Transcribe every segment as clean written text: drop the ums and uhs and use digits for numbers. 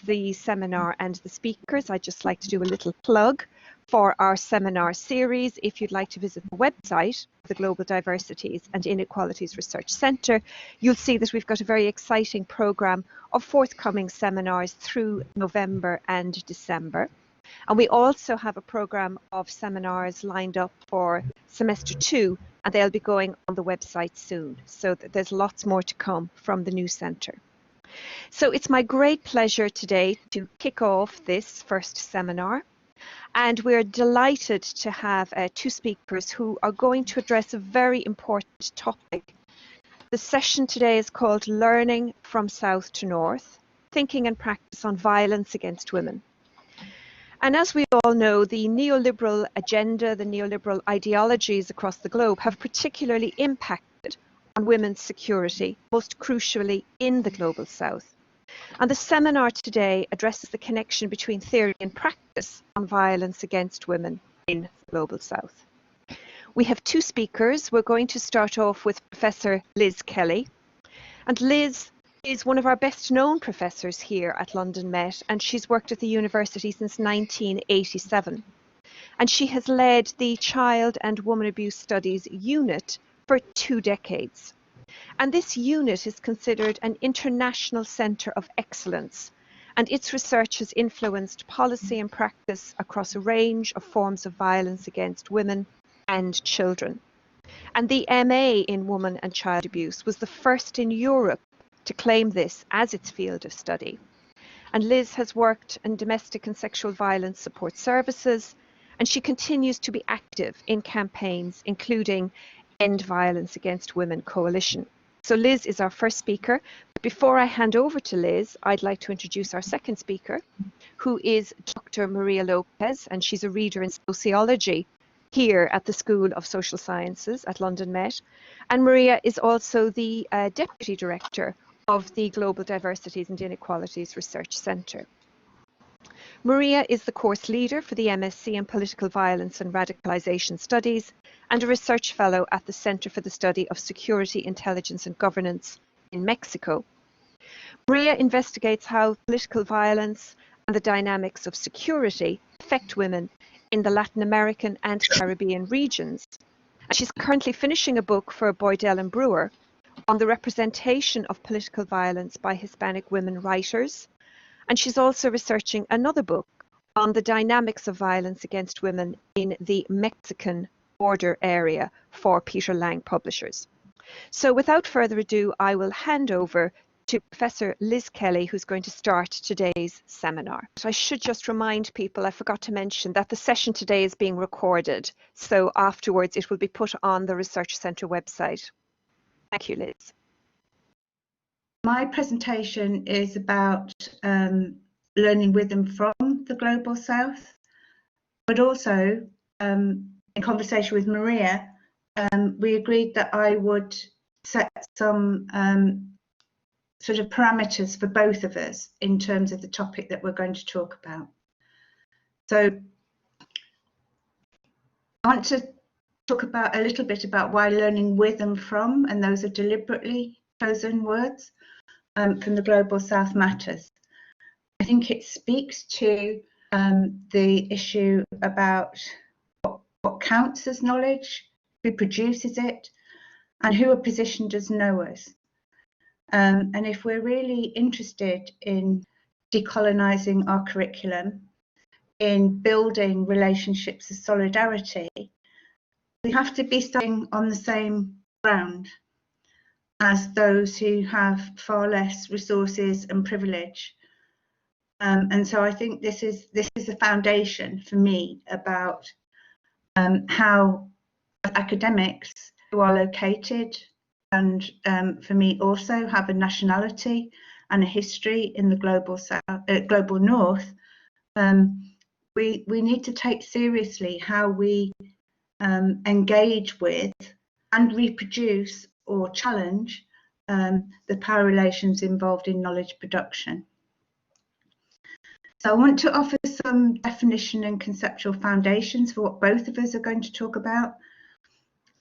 the seminar and the speakers, I'd just like to do a little plug for our seminar series. If you'd like to visit the website, the Global Diversities and Inequalities Research Centre, you'll see that we've got a very exciting programme of forthcoming seminars through November and December. And we also have a programme of seminars lined up for semester 2, and they'll be going on the website soon. So there's lots more to come from the new centre. So it's my great pleasure today to kick off this first seminar. And we're delighted to have 2 speakers who are going to address a very important topic. The session today is called Learning from South to North, Thinking and Practice on Violence Against Women. And as we all know, the neoliberal agenda, the neoliberal ideologies across the globe have particularly impacted on women's security, most crucially in the Global South. And the seminar today addresses the connection between theory and practice on violence against women in the Global South. We have 2 speakers. We're going to start off with Professor Liz Kelly. And Liz is one of our best known professors here at London Met, and she's worked at the university since 1987. And she has led the Child and Woman Abuse Studies unit for 2 decades. And this unit is considered an international centre of excellence, and its research has influenced policy and practice across a range of forms of violence against women and children. And the MA in Women and Child Abuse was the first in Europe to claim this as its field of study. And Liz has worked in domestic and sexual violence support services, and she continues to be active in campaigns including End Violence Against Women Coalition. So Liz is our first speaker. But before I hand over to Liz, I'd like to introduce our second speaker, who is Dr. Maria Lopez, and she's a reader in sociology here at the School of Social Sciences at London Met. And Maria is also the Deputy Director of the Global Diversities and Inequalities Research Centre. Maria is the course leader for the MSc in Political Violence and Radicalisation Studies and a research fellow at the Centre for the Study of Security, Intelligence and Governance in Mexico. Maria investigates how political violence and the dynamics of security affect women in the Latin American and Caribbean regions. And she's currently finishing a book for Boydell and Brewer on the representation of political violence by Hispanic women writers. And she's also researching another book on the dynamics of violence against women in the Mexican border area for Peter Lang Publishers. So without further ado, I will hand over to Professor Liz Kelly, who's going to start today's seminar. I should just remind people, I forgot to mention that the session today is being recorded. So afterwards it will be put on the Research Centre website. Thank you, Liz. My presentation is about learning with and from the Global South, but also in conversation with Maria, we agreed that I would set some sort of parameters for both of us in terms of the topic that we're going to talk about. So I want to talk about a little bit about why learning with and from, and those are deliberately chosen words, from the Global South matters. I think it speaks to the issue about what counts as knowledge, who produces it, and who are positioned as knowers. And if we're really interested in decolonising our curriculum, in building relationships of solidarity, we have to be starting on the same ground as those who have far less resources and privilege. And so I think this is a foundation for me about how academics who are located and for me also have a nationality and a history in the global south, global north, we need to take seriously how we engage with and reproduce or challenge the power relations involved in knowledge production. So I want to offer some definition and conceptual foundations for what both of us are going to talk about.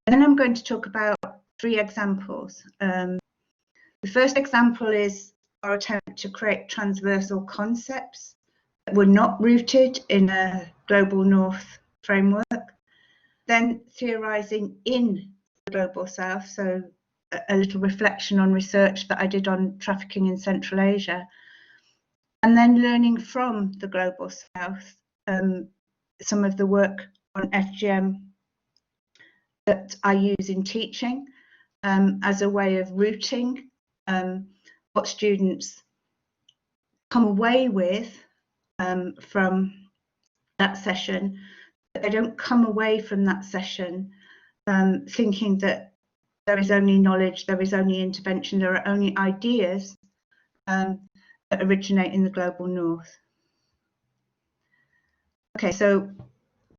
And then I'm going to talk about 3 examples. The first example is our attempt to create transversal concepts that were not rooted in a global north framework, then theorising in the global south, so a little reflection on research that I did on trafficking in Central Asia, and then learning from the global south some of the work on FGM that I use in teaching as a way of rooting what students come away with from that session. But they don't come away from that session thinking that there is only knowledge, there is only intervention, there are only ideas that originate in the global north. Okay, so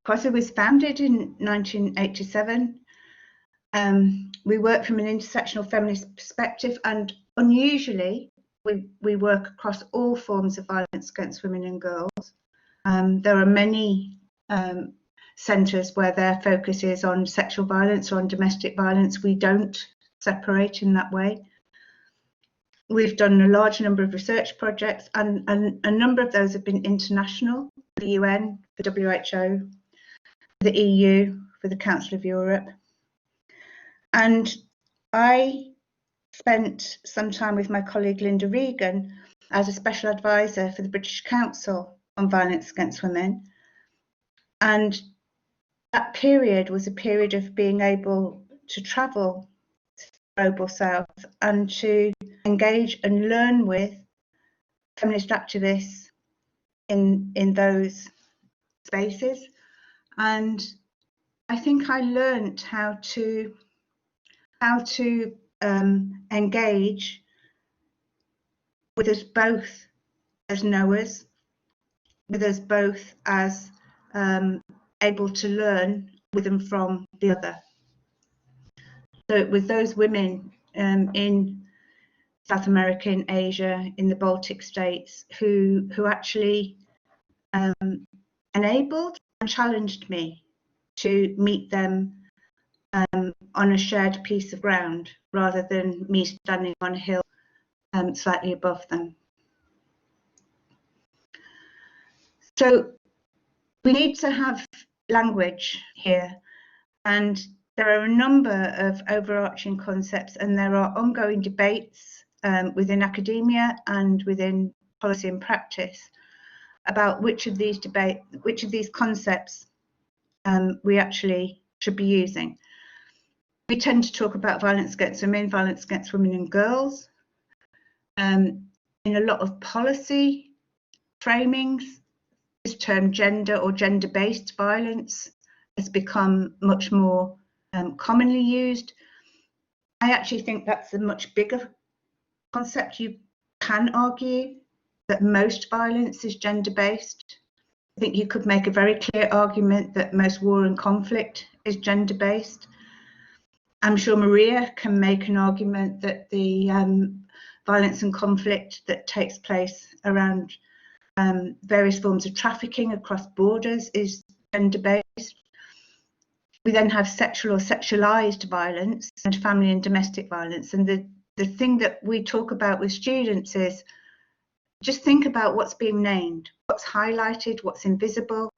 CWASU was founded in 1987. We work from an intersectional feminist perspective, and unusually, we work across all forms of violence against women and girls. There are many centres where their focus is on sexual violence or on domestic violence. We don't separate in that way. We've done a large number of research projects, and a number of those have been international, the UN, the WHO, the EU, for the Council of Europe. And I spent some time with my colleague Linda Regan as a special advisor for the British Council on Violence Against Women. And that period was a period of being able to travel to the global south and to engage and learn with feminist activists in those spaces. And I think I learned how to engage with us both as knowers, with us both as able to learn with and from the other. So it was those women in South America, in Asia, in the Baltic states who actually enabled and challenged me to meet them on a shared piece of ground rather than me standing on a hill slightly above them. So we need to have language here, and there are a number of overarching concepts, and there are ongoing debates within academia and within policy and practice about which of these concepts we actually should be using. We tend to talk about violence against women and girls. In a lot of policy framings, this term gender or gender-based violence has become much more commonly used. I actually think that's a much bigger concept. You can argue that most violence is gender-based. I think you could make a very clear argument that most war and conflict is gender-based. I'm sure Maria can make an argument that the violence and conflict that takes place around various forms of trafficking across borders is gender-based. We then have sexual or sexualized violence and family and domestic violence. And the thing that we talk about with students is just think about what's being named, what's highlighted, what's invisible,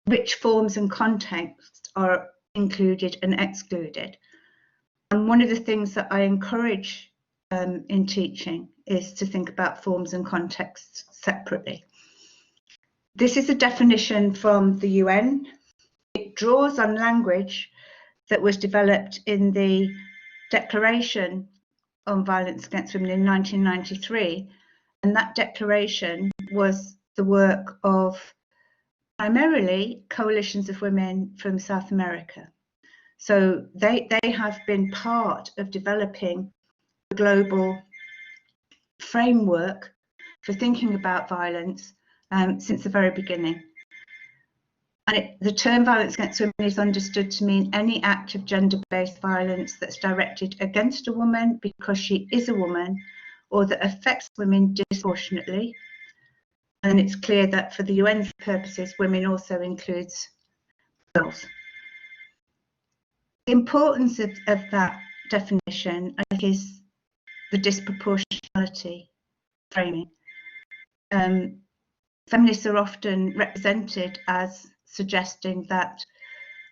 which forms and contexts are included and excluded. And one of the things that I encourage in teaching is to think about forms and contexts separately. This is a definition from the UN. It draws on language that was developed in the Declaration on Violence Against Women in 1993. And that declaration was the work of primarily coalitions of women from South America. So they have been part of developing the global framework for thinking about violence since the very beginning. And the term violence against women is understood to mean any act of gender-based violence that's directed against a woman because she is a woman or that affects women disproportionately. And it's clear that for the UN's purposes, women also includes girls. The importance of that definition, I think, is the disproportionality framing. Feminists are often represented as suggesting that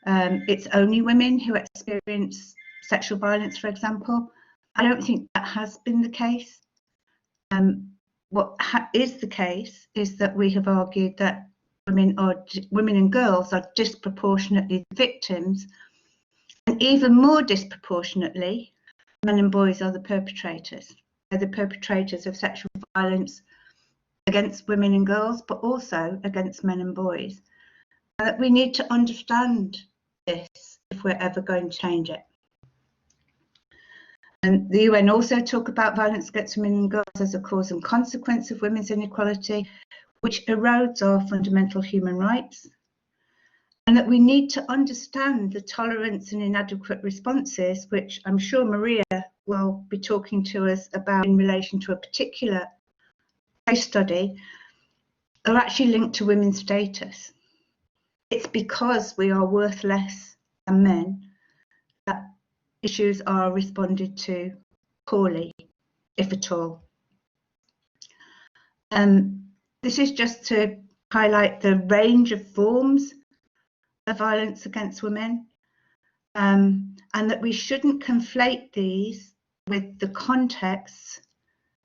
it's only women who experience sexual violence, for example. I don't think that has been the case. What is the case is that we have argued that women and girls are disproportionately victims, and even more disproportionately, men and boys are the perpetrators. They're the perpetrators of sexual violence against women and girls, but also against men and boys. We need to understand this if we're ever going to change it. And the UN also talk about violence against women and girls as a cause and consequence of women's inequality, which erodes our fundamental human rights, and that we need to understand the tolerance and inadequate responses, which I'm sure Maria will be talking to us about in relation to a particular case study, are actually linked to women's status. It's because we are worth less than men that issues are responded to poorly, if at all. This is just to highlight the range of forms of violence against women, and that we shouldn't conflate these with the contexts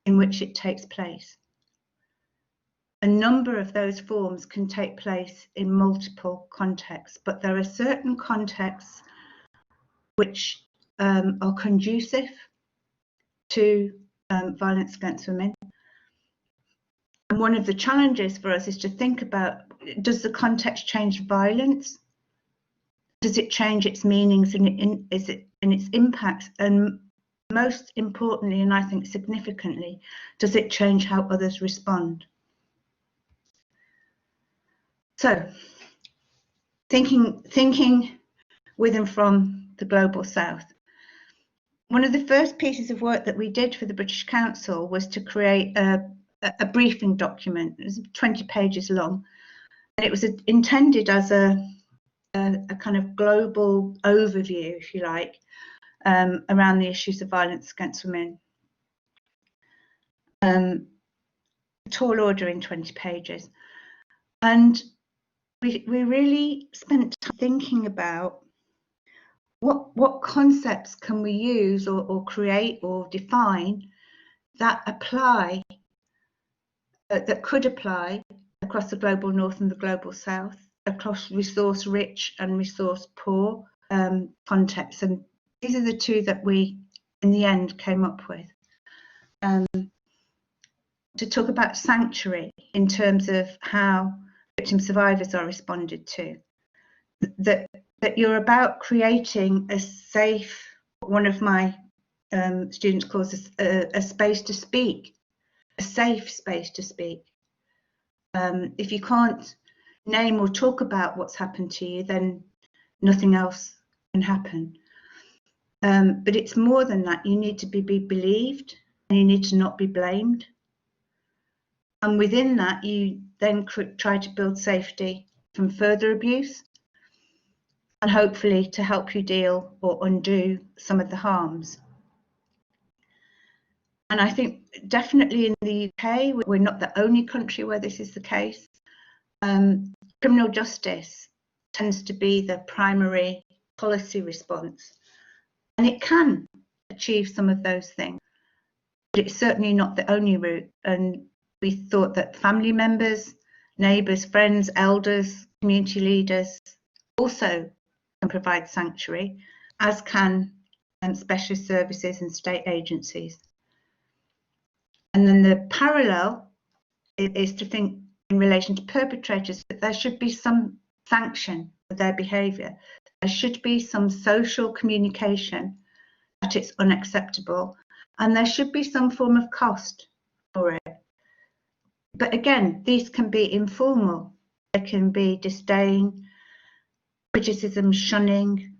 in which it takes place. A number of those forms can take place in multiple contexts, but there are certain contexts which are conducive to violence against women. And one of the challenges for us is to think about, does the context change violence? Does it change its meanings and its impacts? And most importantly, and I think significantly, does it change how others respond? So, thinking with and from the Global South. One of the first pieces of work that we did for the British Council was to create a briefing document. It was 20 pages long, and it was intended as a kind of global overview, if you like, around the issues of violence against women. A tall order in 20 pages. And we really spent time thinking about what concepts can we use or create or define that apply, that could apply across the global north and the global south, across resource rich and resource poor contexts. And these are the two that we in the end came up with. To talk about sanctuary in terms of how victim survivors are responded to, that you're about creating a safe, one of my students calls this a space to speak, a safe space to speak. If you can't name or talk about what's happened to you, then nothing else can happen. But it's more than that. You need to be believed, and you need to not be blamed. And within that, you then try to build safety from further abuse, and hopefully to help you deal or undo some of the harms. And I think definitely in the UK, we're not the only country where this is the case. Criminal justice tends to be the primary policy response, and it can achieve some of those things, but it's certainly not the only route. And we thought that family members, neighbours, friends, elders, community leaders also can provide sanctuary, as can specialist services and state agencies. And then the parallel is to think in relation to perpetrators that there should be some sanction for their behaviour. There should be some social communication that it's unacceptable, and there should be some form of cost for it. But again, these can be informal. There can be disdain, criticism, shunning,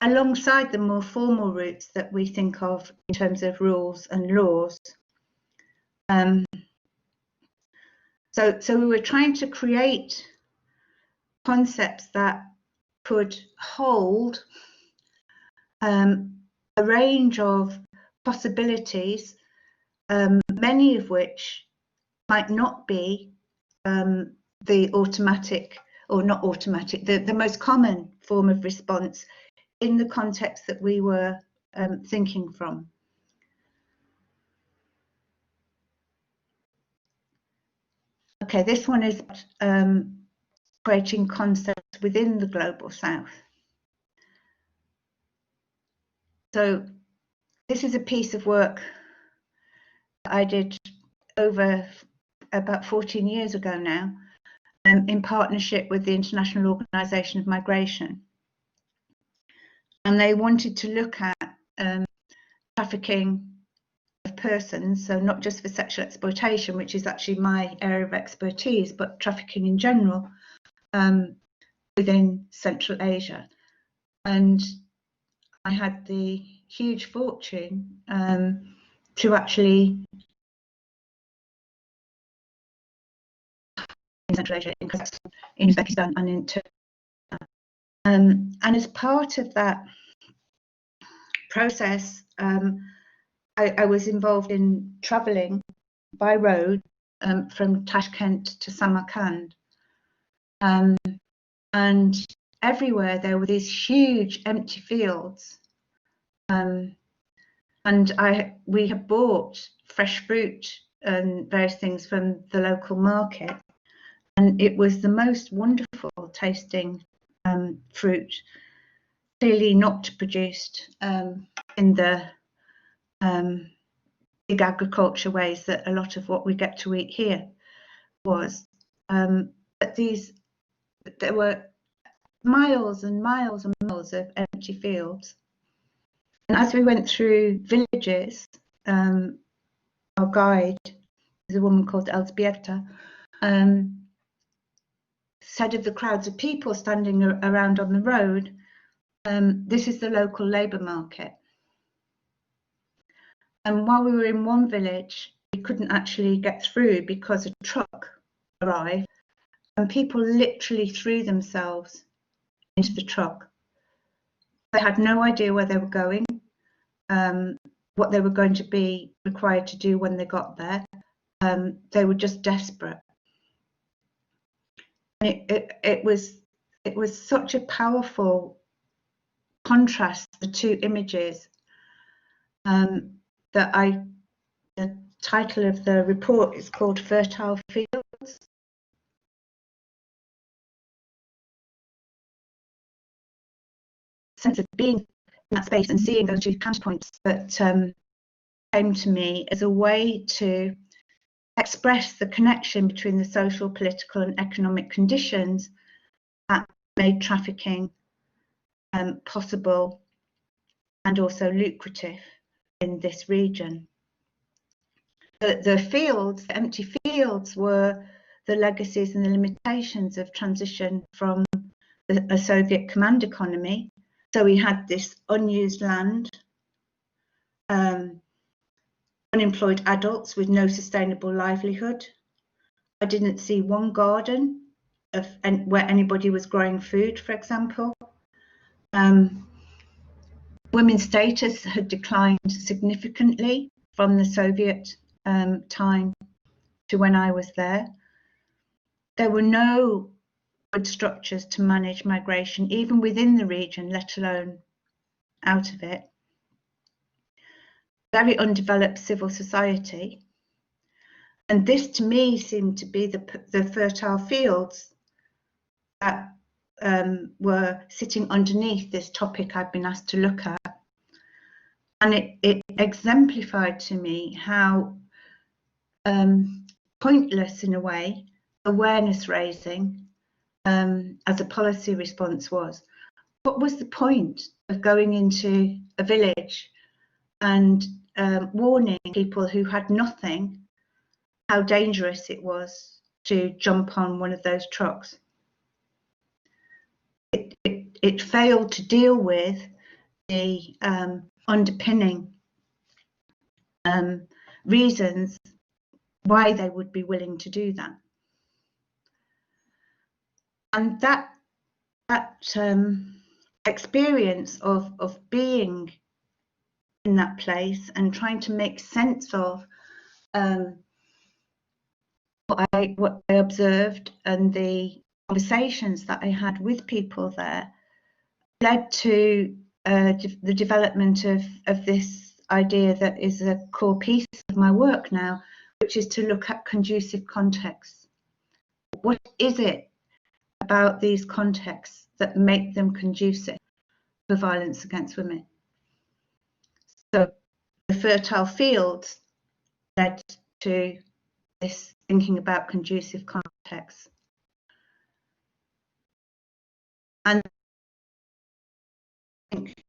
alongside the more formal routes that we think of in terms of rules and laws. So we were trying to create concepts that could hold a range of possibilities many of which might not be the automatic, or not automatic, the most common form of response in the context that we were thinking from. Okay, this one is creating concepts within the Global South. So this is a piece of work that I did over about 14 years ago now, in partnership with the International Organization of Migration. And they wanted to look at trafficking of persons, so not just for sexual exploitation, which is actually my area of expertise, but trafficking in general within Central Asia. And I had the huge fortune to actually in Central Asia, in Kazakhstan, in Uzbekistan, and in Turkey. And as part of that process, I was involved in traveling by road from Tashkent to Samarkand. And everywhere there were these huge empty fields. And we had bought fresh fruit and various things from the local market. And it was the most wonderful tasting fruit, clearly not produced in the big agriculture ways that a lot of what we get to eat here was. But there were miles and miles and miles of empty fields. And as we went through villages, our guide is a woman called Elzbieta, said of the crowds of people standing around on the road, this is the local labour market. And while we were in one village, we couldn't actually get through because a truck arrived and people literally threw themselves into the truck. They had no idea where they were going, what they were going to be required to do when they got there. They were just desperate. And it was such a powerful contrast, the two images, that the title of the report is called Fertile Fields. Sense of being in that space and seeing those two counterpoints that came to me as a way to express the connection between the social, political and economic conditions that made trafficking possible and also lucrative in this region. The fields, the empty fields, were the legacies and the limitations of transition from a Soviet command economy. So we had this unused land, unemployed adults with no sustainable livelihood. I didn't see one garden where anybody was growing food, for example. Women's status had declined significantly from the Soviet time to when I was there. There were no good structures to manage migration, even within the region, let alone out of it. Very undeveloped civil society. And this to me seemed to be the fertile fields that were sitting underneath this topic I've been asked to look at. And it exemplified to me how pointless, in a way, awareness raising as a policy response was. What was the point of going into a village and warning people who had nothing how dangerous it was to jump on one of those trucks? It failed to deal with the underpinning reasons why they would be willing to do that. And that experience of being in that place and trying to make sense of what I observed and the conversations that I had with people there led to the development of this idea that is a core piece of my work now, which is to look at conducive contexts. What is it about these contexts that make them conducive for violence against women? So the fertile fields led to this thinking about conducive contexts. And I think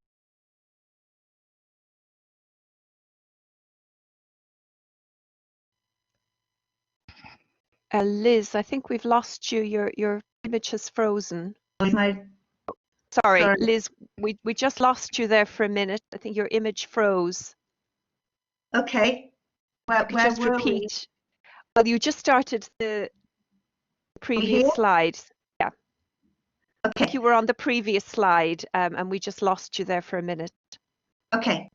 Liz, I think we've lost you. Your image has frozen. sorry, Liz, we just lost you there for a minute. I think your image froze. Okay. Where just were repeat. we? Well, you just started the previous slide. Yeah. Okay. I think you were on the previous slide, and we just lost you there for a minute. Okay.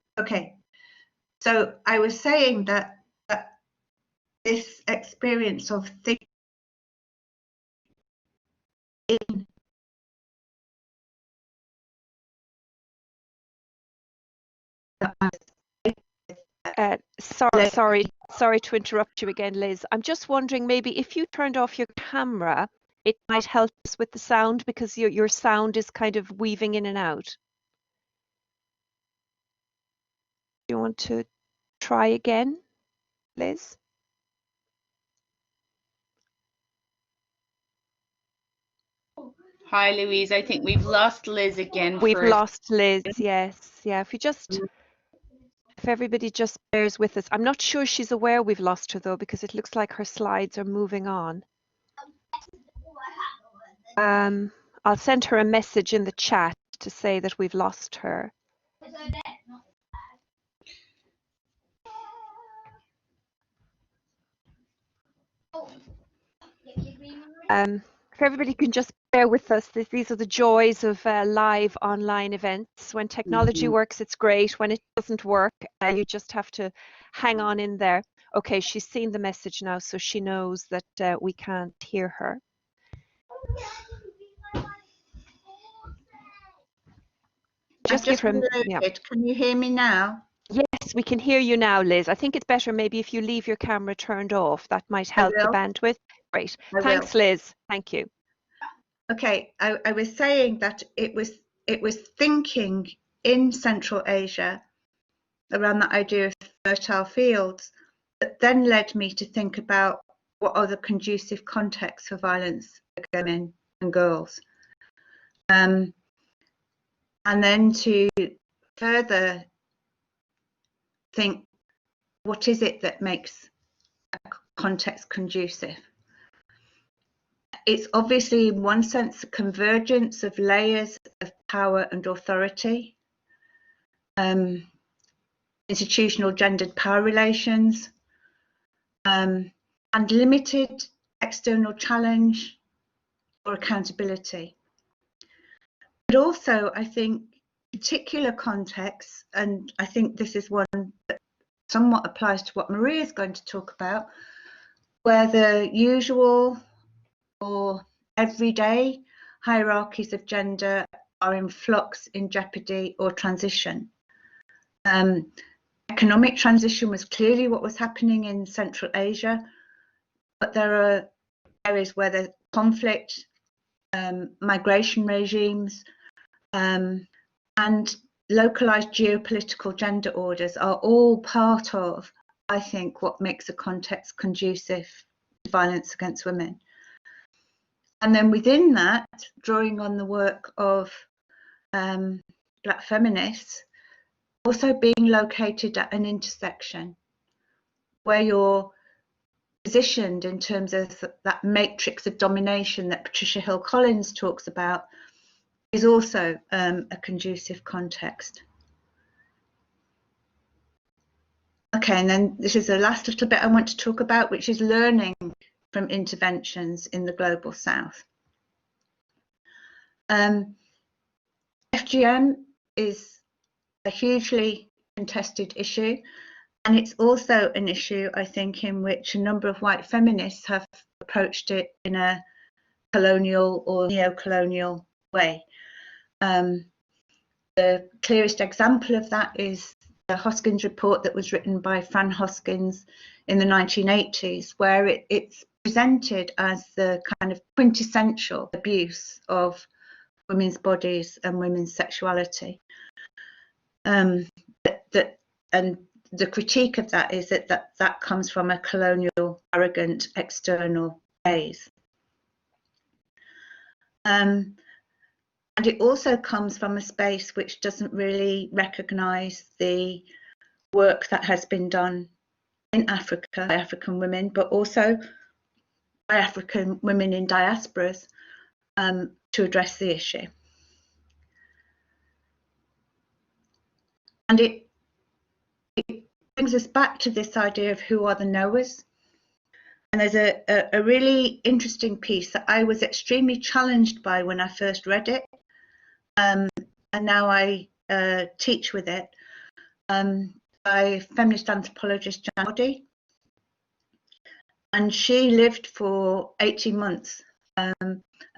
So I was saying that this experience of thinking in Sorry to interrupt you again, Liz. I'm just wondering, maybe if you turned off your camera, it might help us with the sound, because your sound is kind of weaving in and out. Do you want to try again, Liz? Hi, Louise. I think we've lost Liz again. We've lost Liz, yes. Yeah, if everybody just bears with us. I'm not sure she's aware we've lost her, though, because it looks like her slides are moving on. I'll send her a message in the chat to say that we've lost her. If everybody can just bear with us, these are the joys of live online events. When technology works, it's great. When it doesn't work, you just have to hang on in there. Okay, she's seen the message now, so she knows that we can't hear her. Just give her. Yeah. Can you hear me now? Yes, we can hear you now, Liz. I think it's better maybe if you leave your camera turned off. That might help the bandwidth. Great. Thanks, Liz. Thank you. Okay, I was saying that it was thinking in Central Asia around the idea of fertile fields that then led me to think about what are the conducive contexts for violence against women and girls. And then to further think, what is it that makes a context conducive? It's obviously, in one sense, a convergence of layers of power and authority, institutional gendered power relations, and limited external challenge or accountability. But also, I think, particular contexts, and I think this is one that somewhat applies to what Maria is going to talk about, where the usual or everyday hierarchies of gender are in flux, in jeopardy, or transition. Economic transition was clearly what was happening in Central Asia, but there are areas where there's conflict, migration regimes, and localized geopolitical gender orders are all part of, I think, what makes a context conducive to violence against women. And then within that, drawing on the work of Black feminists, also being located at an intersection where you're positioned in terms of that matrix of domination that Patricia Hill Collins talks about, is also a conducive context. Okay, and then this is the last little bit I want to talk about, which is learning from interventions in the Global South. FGM is a hugely contested issue. And it's also an issue, I think, in which a number of white feminists have approached it in a colonial or neo-colonial way. The clearest example of that is the Hoskins report that was written by Fran Hoskins in the 1980s, where it's presented as the kind of quintessential abuse of women's bodies and women's sexuality. And the critique of that is that comes from a colonial, arrogant, external gaze. And it also comes from a space which doesn't really recognise the work that has been done in Africa by African women, but also by African women in diasporas to address the issue. And it brings us back to this idea of who are the knowers. And there's a really interesting piece that I was extremely challenged by when I first read it, and now I teach with it, by feminist anthropologist Jan Oddy. And she lived for 18 months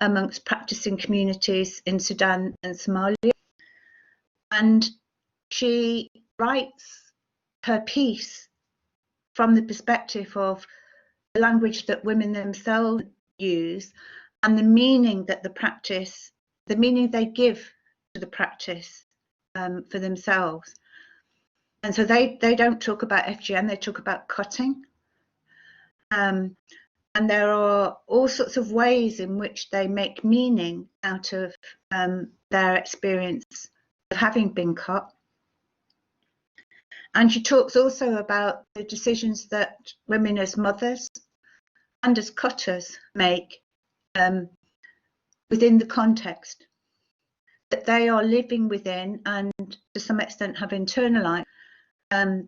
amongst practicing communities in Sudan and Somalia. And she writes her piece from the perspective of the language that women themselves use and the meaning that the practice, the meaning they give to the practice for themselves. And so they don't talk about FGM, they talk about cutting. And there are all sorts of ways in which they make meaning out of their experience of having been cut. And she talks also about the decisions that women as mothers and as cutters make within the context that they are living within and to some extent have internalized a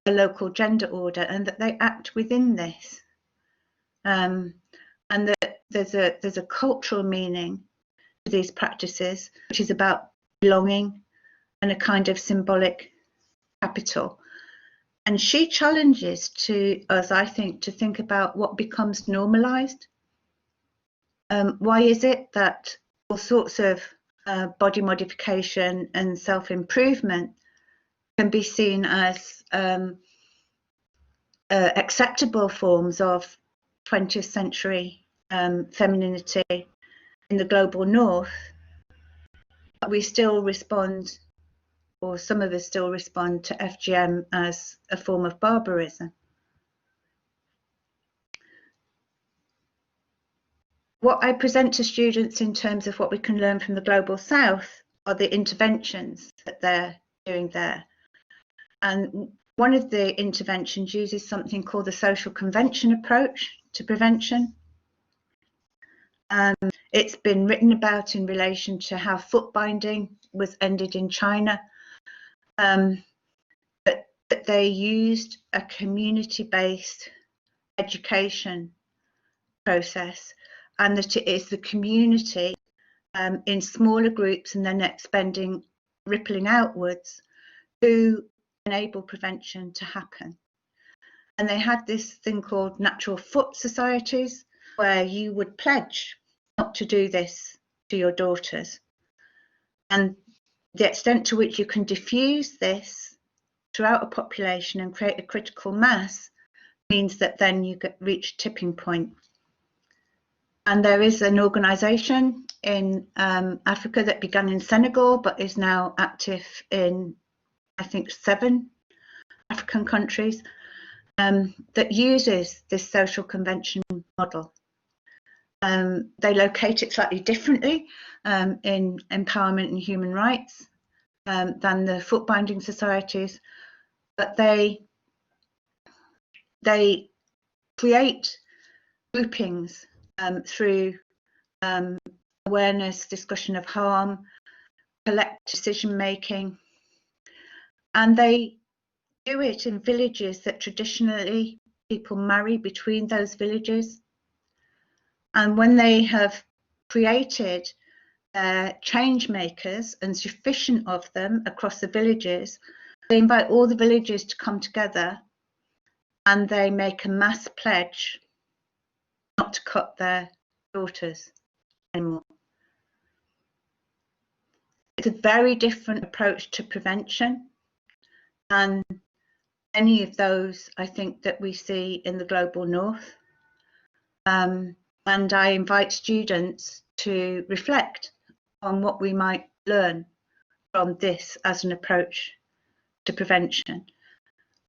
local gender order, and that they act within this, and that there's a cultural meaning to these practices, which is about belonging and a kind of symbolic capital. And she challenges us, I think, to think about what becomes normalized. Why is it that all sorts of body modification and self-improvement can be seen as acceptable forms of 20th century femininity in the global north, but we still respond, or some of us still respond, to FGM as a form of barbarism? What I present to students in terms of what we can learn from the global south are the interventions that they're doing there. And one of the interventions uses something called the social convention approach to prevention. It's been written about in relation to how foot binding was ended in China, but that they used a community-based education process, and that it is the community in smaller groups and then rippling outwards who enable prevention to happen. And they had this thing called natural foot societies, where you would pledge not to do this to your daughters. And the extent to which you can diffuse this throughout a population and create a critical mass means that then you reach tipping point. And there is an organisation in Africa that began in Senegal but is now active in, I think, 7 African countries that uses this social convention model. They locate it slightly differently in empowerment and human rights than the foot binding societies, but they create groupings through awareness, discussion of harm, collective decision making, and they do it in villages that traditionally people marry between those villages. And when they have created change makers, and sufficient of them across the villages, They invite all the villagers to come together and they make a mass pledge not to cut their daughters anymore. It's a very different approach to prevention than any of those, I think, that we see in the global north. And I invite students to reflect on what we might learn from this as an approach to prevention.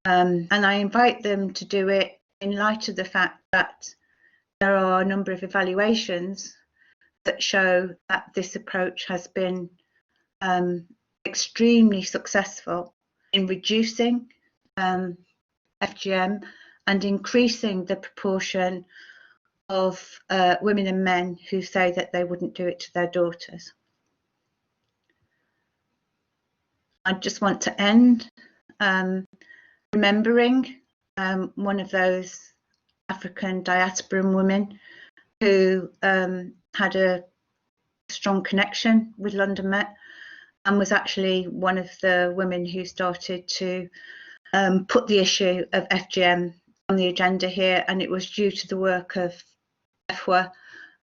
And I invite them to do it in light of the fact that there are a number of evaluations that show that this approach has been extremely successful in reducing FGM and increasing the proportion of women and men who say that they wouldn't do it to their daughters. I just want to end remembering one of those African diasporan women who had a strong connection with London Met and was actually one of the women who started to put the issue of FGM on the agenda here, and it was due to the work of Efua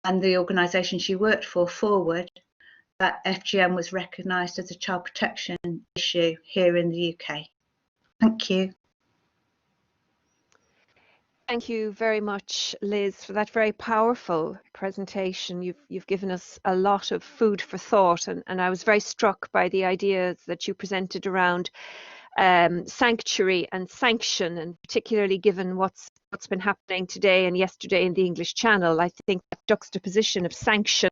and the organisation she worked for, Forward, that FGM was recognised as a child protection issue here in the UK. Thank you. Thank you very much, Liz, for that very powerful presentation. You've given us a lot of food for thought, and I was very struck by the ideas that you presented around sanctuary and sanction, and particularly given what's been happening today and yesterday in the English Channel. I think that juxtaposition of sanction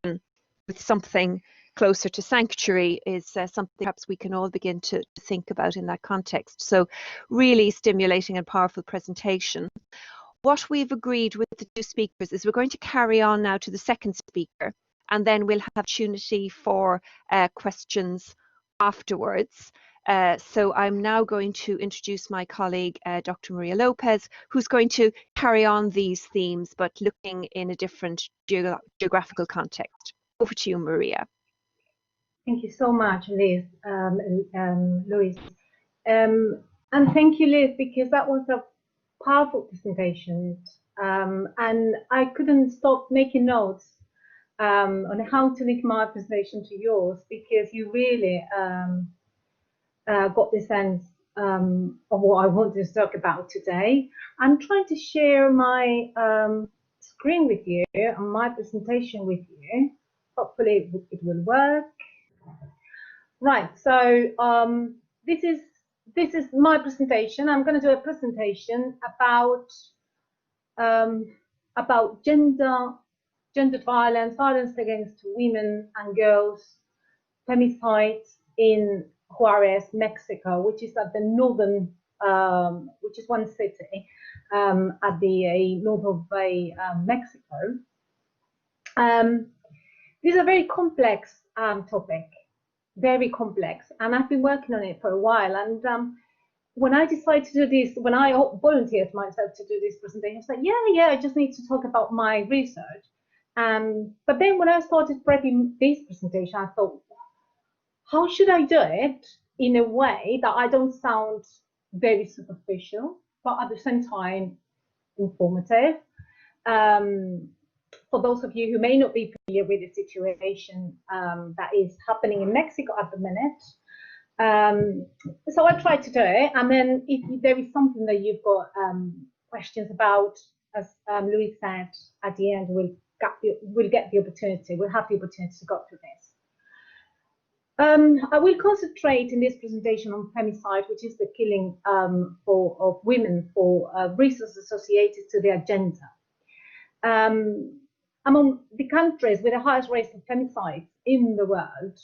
with something closer to sanctuary is something perhaps we can all begin to think about in that context. So really stimulating and powerful presentation. What we've agreed with the two speakers is we're going to carry on now to the second speaker, and then we'll have opportunity for questions afterwards. So I'm now going to introduce my colleague, Dr. Maria Lopez, who's going to carry on these themes, but looking in a different geographical context. Over to you, Maria. Thank you so much, Liz, Louise. And thank you, Liz, because that was a powerful presentation. And I couldn't stop making notes on how to link my presentation to yours, because you really got the sense of what I wanted to talk about today. I'm trying to share my screen with you and my presentation with you. Hopefully it will work. Right, so this is my presentation. I'm going to do a presentation about gendered violence, violence against women and girls, femicides in Juárez, Mexico, which is at the northern, which is one city at the north of Mexico. This is a very complex topic, very complex, and I've been working on it for a while. And when I decided to do this, when I volunteered myself to do this presentation, I was like, yeah, I just need to talk about my research. But then when I started prepping this presentation, I thought, how should I do it in a way that I don't sound very superficial, but at the same time informative? For those of you who may not be familiar with the situation that is happening in Mexico at the minute. So I tried to do it, and then if there is something that you've got questions about, as Louise said, at the end we'll have the opportunity to go through this. I will concentrate in this presentation on femicide, which is the killing of women for reasons associated to their gender. Among the countries with the highest rates of femicides in the world,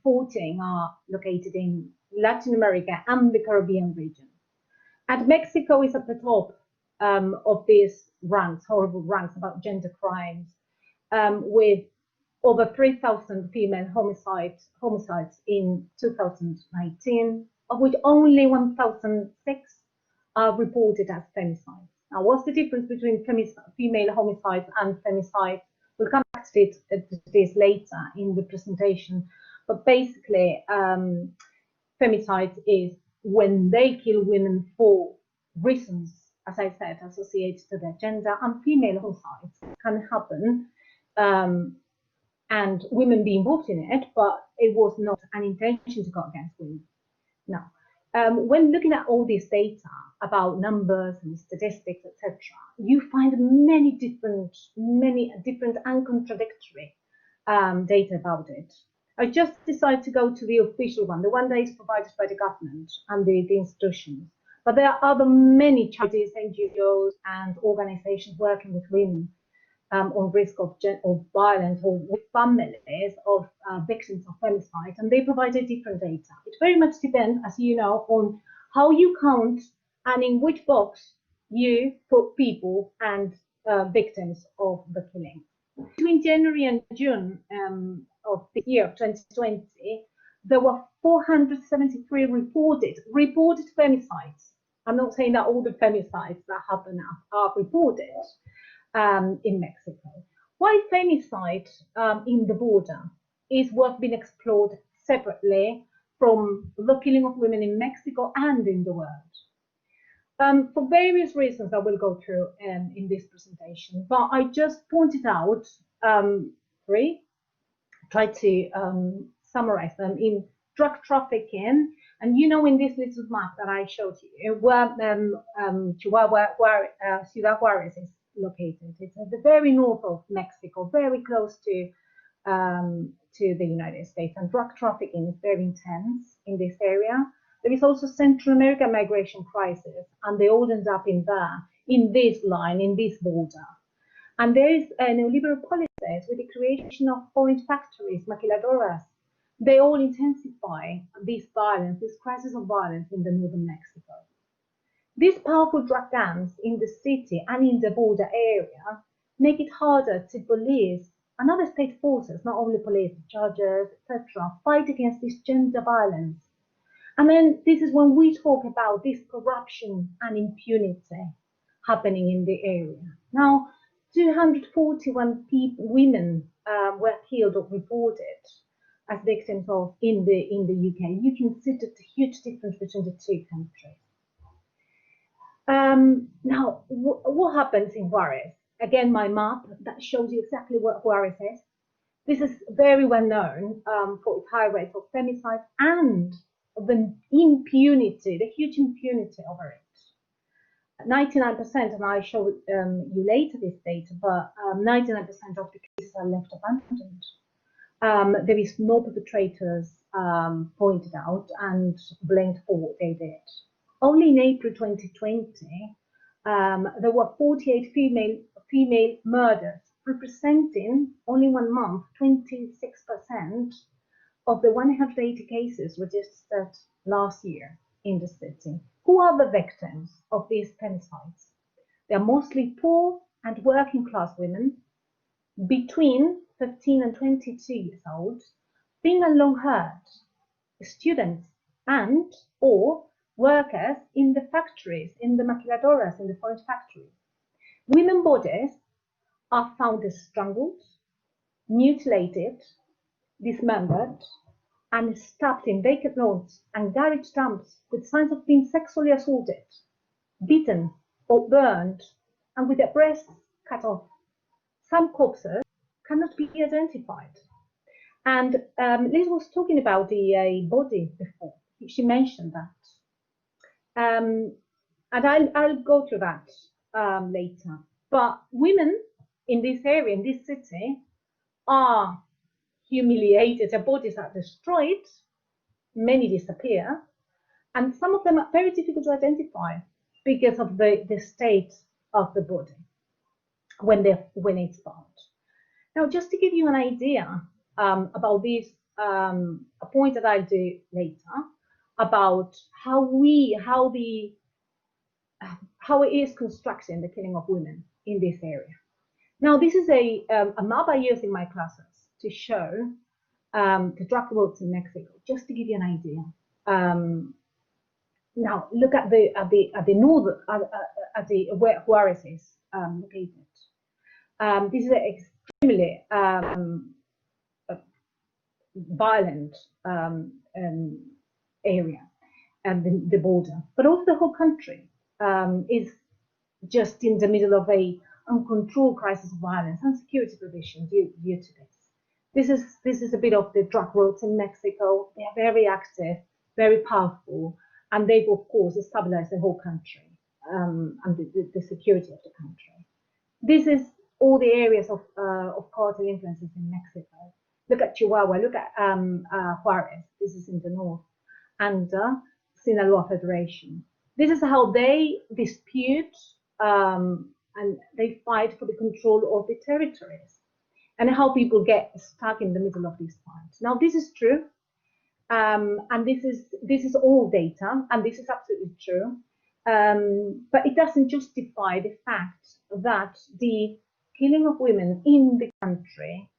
14 are located in Latin America and the Caribbean region. And Mexico is at the top of these ranks, horrible ranks about gender crimes, with over 3,000 female homicides in 2019, of which only 1,006 are reported as femicides. Now, what's the difference between female homicides and femicides? We'll come back to this later in the presentation. But basically, femicide is when they kill women for reasons, as I said, associated to their gender, and female homicides can happen, and women be involved in it, but it was not an intention to go against women. Now, when looking at all this data about numbers and statistics, etc., you find many different and contradictory data about it. I just decided to go to the official one, the one that is provided by the government and the institutions. But there are many charities, NGOs, and organizations working with women on risk of violence, or with families of victims of femicide, and they provided different data. It very much depends, as you know, on how you count and in which box you put people and victims of the killing. Between January and June of the year of 2020, there were 473 reported femicides. I'm not saying that all the femicides that happen are reported in Mexico. Why femicide in the border is what's been explored separately from the killing of women in Mexico and in the world. For various reasons I will go through in this presentation, but I just pointed out three, try to summarize them in drug trafficking. And you know, in this little map that I showed you, where Chihuahua, Ciudad Juárez is located. It's at the very north of Mexico, very close to the United States, and drug trafficking is very intense in this area. There is also Central American migration crisis, and they all end up in this line, in this border. And there is neoliberal policies with the creation of foreign factories, maquiladoras. They all intensify this violence, this crisis of violence in the northern Mexico. These powerful drug gangs in the city and in the border area make it harder to police and other state forces, not only police, judges, etc., fight against this gender violence. And then this is when we talk about this corruption and impunity happening in the area. Now, 241 women were killed or reported as victims of in the UK. You can see the huge difference between the two countries. Now, what happens in Juárez? Again, my map that shows you exactly what Juárez is. This is very well known for its high rate of femicide and the impunity, the huge impunity over it. 99%, and I show you later this data, but 99% of the cases are left abandoned. There is no perpetrators pointed out and blamed for what they did. Only in April 2020, there were 48 female murders, representing only 1 month, 26% of the 180 cases registered last year in the city. Who are the victims of these femicides? They are mostly poor and working class women between 15 and 22 years old, thin and long-haired, students and or workers in the factories, in the maquiladoras, in the forest factories. Women bodies are found strangled, mutilated, dismembered, and stabbed in vacant lots and garage dumps with signs of being sexually assaulted, beaten or burned, and with their breasts cut off. Some corpses cannot be identified. And Liz was talking about the body before. She mentioned that. And I'll go through that later. But women in this area, in this city, are humiliated. Their bodies are destroyed. Many disappear. And some of them are very difficult to identify because of the state of the body when it's found. Now, just to give you an idea about this, a point that I'll do later, about how it is constructing the killing of women in this area. Now, this is a map I use in my classes to show the drug routes in Mexico, just to give you an idea. Now, look at the north, where Juárez is located. This is an extremely violent area. the border, but also the whole country is just in the middle of a uncontrolled crisis of violence and security provision due to this. This is a bit of the drug roads in Mexico. They are very active, very powerful, and they've of course stabilized the whole country and the security of the country. This is all the areas of cartel influences in Mexico. Look at Chihuahua, look at Juárez, this is in the north, and Sinaloa Federation. This is how they dispute and they fight for the control of the territories, and how people get stuck in the middle of these fights. Now, this is true, and this is all data, and this is absolutely true, but it doesn't justify the fact that the killing of women in the country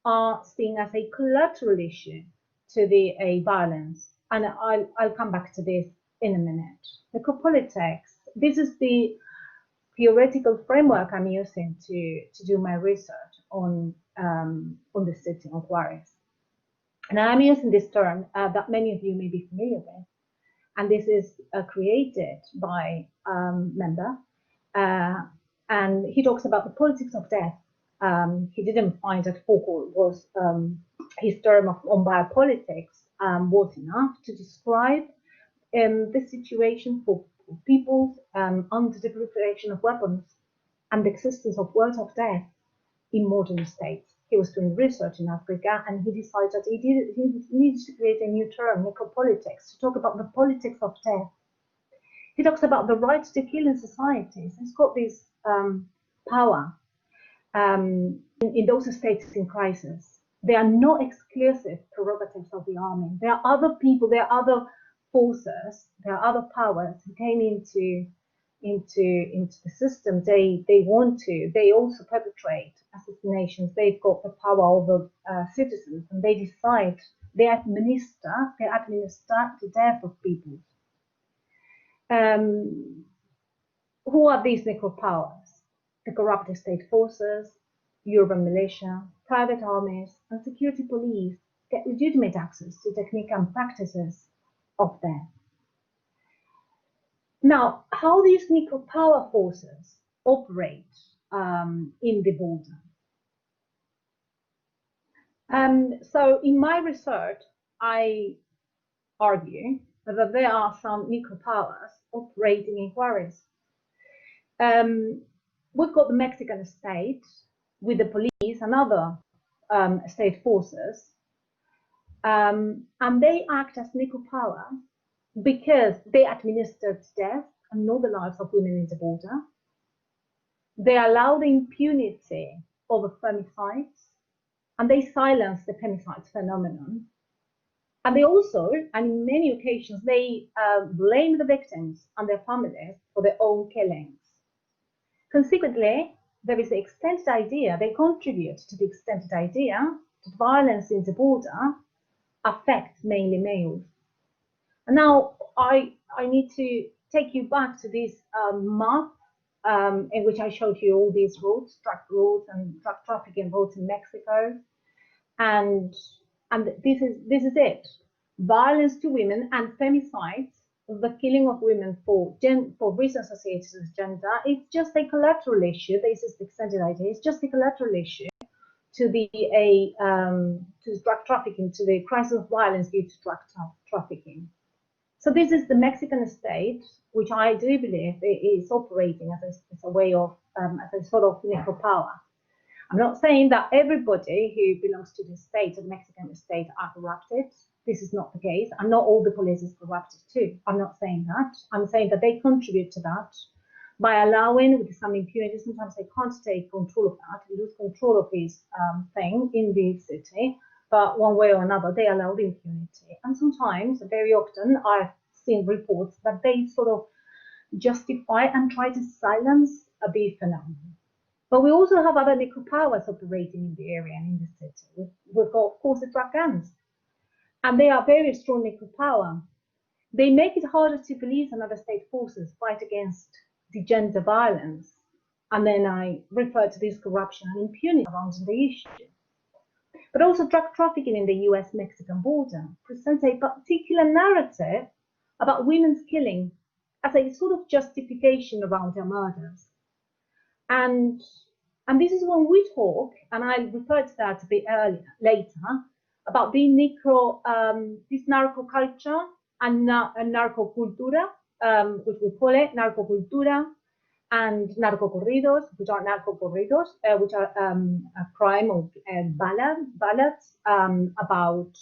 are seen as a collateral issue to the violence, and I'll come back to this in a minute. Necropolitics. This is the theoretical framework I'm using to do my research on the city of Juárez. And I'm using this term that many of you may be familiar with. And this is created by member. And he talks about the politics of death. He didn't find that Foucault was his term on biopolitics was enough to describe the situation for people under the proliferation of weapons and the existence of worlds of death in modern states. He was doing research in Africa, and he decided that he needed to create a new term, necropolitics, to talk about the politics of death. He talks about the right to kill in societies. It's got this power in those states in crisis. They are not exclusive prerogatives of the army. There are other people, there are other forces, there are other powers who came into the system. They also perpetrate assassinations. They've got the power over citizens, and they decide, they administer the death of people. Who are these necropowers? The corrupt state forces, urban militia, private armies, and security police get legitimate access to technique and practices of death. Now, how these necropower forces operate in the border. So in my research, I argue that there are some necropowers operating in Juárez. We've got the Mexican state with the police and other state forces, and they act as necropower because they administered death and know the lives of women in the border. They allow the impunity over femicides, and they silence the femicide phenomenon. And they also, and in many occasions, they blame the victims and their families for their own killings. Consequently, there is the extended idea, they contribute to the extended idea that violence in the border affects mainly males. And now I need to take you back to this map in which I showed you all these routes, drug routes and drug trafficking routes in Mexico. And this is it. Violence to women and femicides, the killing of women for reasons associated with gender, it's just a collateral issue. This is the extended idea. It's just a collateral issue to the drug trafficking, to the crisis of violence due to drug trafficking. So this is the Mexican state, which I do believe is operating as a way of as a sort of necropower. I'm not saying that everybody who belongs to the state, the Mexican state, are corrupted. This is not the case, and not all the police is corrupted too. I'm not saying that. I'm saying that they contribute to that by allowing, with some impunity. Sometimes they can't take control of that, they lose control of this thing in the city, but one way or another, they allow the impunity. And sometimes, very often, I've seen reports that they sort of justify and try to silence the phenomenon. But we also have other necropowers operating in the area and in the city. We've got, of course, the drug gangs. And they are very strong necropower. They make it harder to police and other state forces fight against the gender violence. And then I refer to this corruption and impunity around the issue. But also drug trafficking in the US-Mexican border presents a particular narrative about women's killing as a sort of justification around their murders. And this is when we talk, and I referred to that a bit later, about the this narco culture and narco cultura, which we call it narco cultura, and narco corridos, which are narco corridos, which are a crime of ballads about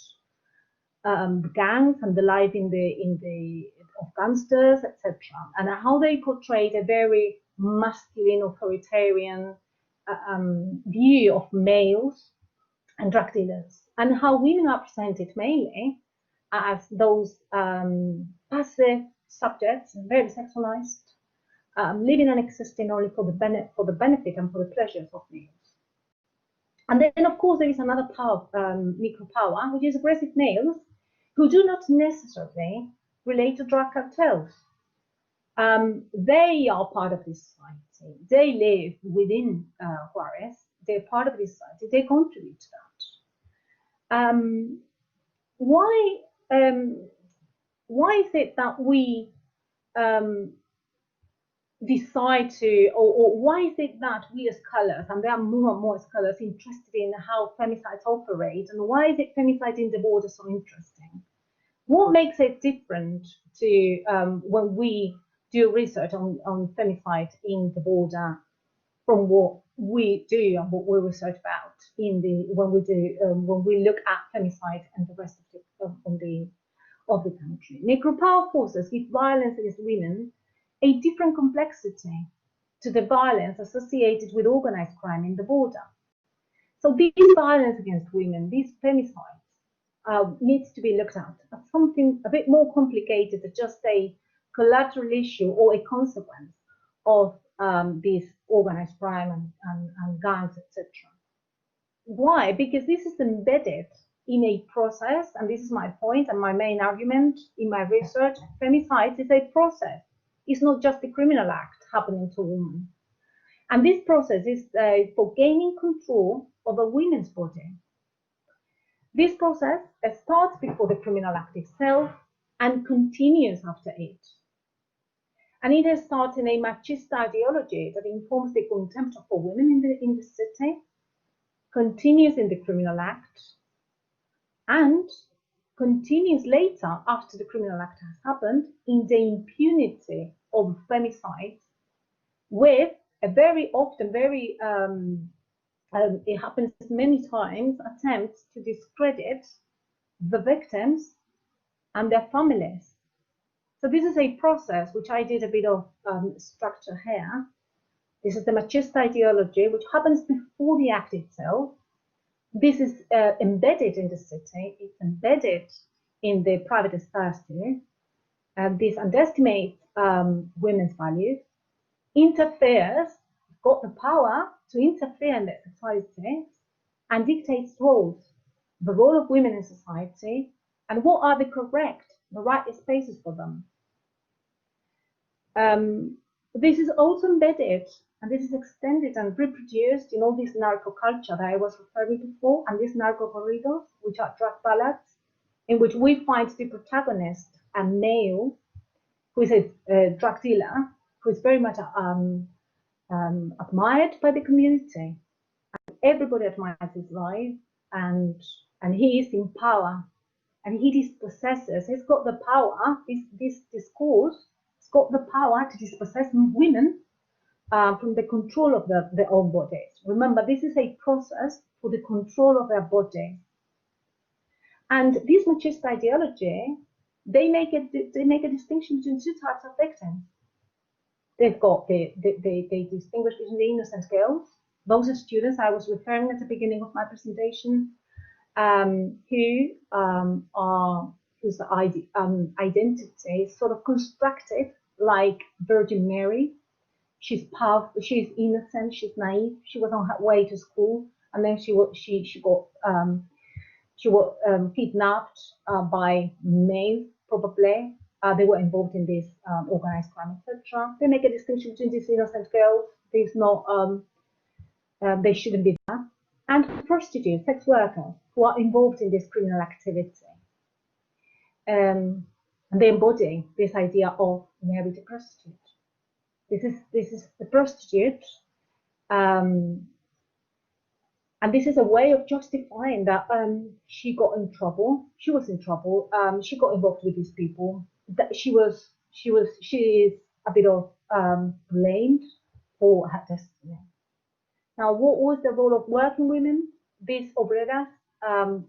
gangs and the life of gangsters, etc., and how they portrayed a very masculine, authoritarian view of males and drug dealers, and how women are presented mainly as those passive subjects, very sexualized, living and existing only for the benefit and for the pleasures of males. And then, of course, there is another power, micro power, which is aggressive males who do not necessarily relate to drug cartels. They are part of this society. They live within Juárez. They're part of this society. They contribute to that. Why is it that we decide to, or why is it that we as scholars, and there are more and more scholars interested in how femicides operate, and why is it femicide in the border so interesting? What makes it different to when we do research on femicide in the border from what we do and what we research about when we look at femicide and the rest of the country? Necropower forces give violence against women a different complexity to the violence associated with organized crime in the border. So this violence against women, these femicides, needs to be looked at as something a bit more complicated than just a collateral issue or a consequence of this organized crime and gangs, etc. Why? Because this is embedded in a process, and this is my point and my main argument in my research. Femicide is a process. It's not just a criminal act happening to a woman. And this process is for gaining control over women's body. This process starts before the criminal act itself and continues after it. And it starts in a machista ideology that informs the contempt for women in the city, continues in the criminal act, and continues later, after the criminal act has happened, in the impunity of femicide, with a very often, it happens many times, attempts to discredit the victims and their families. So this is a process which I did a bit of structure here. This is the machista ideology, which happens before the act itself. This is embedded in the city. It's embedded in the private sphere. This underestimates women's values, interferes, got the power to interfere in their society, and dictates roles, the role of women in society, and what are the right spaces for them. This is also embedded, and this is extended and reproduced in all this narco culture that I was referring to before, and these narco corridos, which are drug ballads, in which we find the protagonist a male who is a drug dealer, who is very much admired by the community. And everybody admires his life, and he is in power, and he dispossesses. He's got the power. This discourse has got the power to dispossess women from the control of their own bodies. Remember, this is a process for the control of their body. And this machista ideology, they make a distinction between two types of victims. They distinguish between the innocent girls, those are students I was referring at the beginning of my presentation, whose identity is sort of constructed like Virgin Mary. She's powerful, she's innocent, she's naive. She was on her way to school, and then she got kidnapped by males, probably. They were involved in this organized crime, etc. They make a distinction between these innocent girls. There's no, they shouldn't be there, and prostitutes, sex workers, who are involved in this criminal activity. And they embody this idea of inherited prostitute. This is the prostitute, and this is a way of justifying that she got in trouble. She was in trouble. She got involved with these people. That she is a bit of blamed for her destiny. Now, what was the role of working women? These obreras,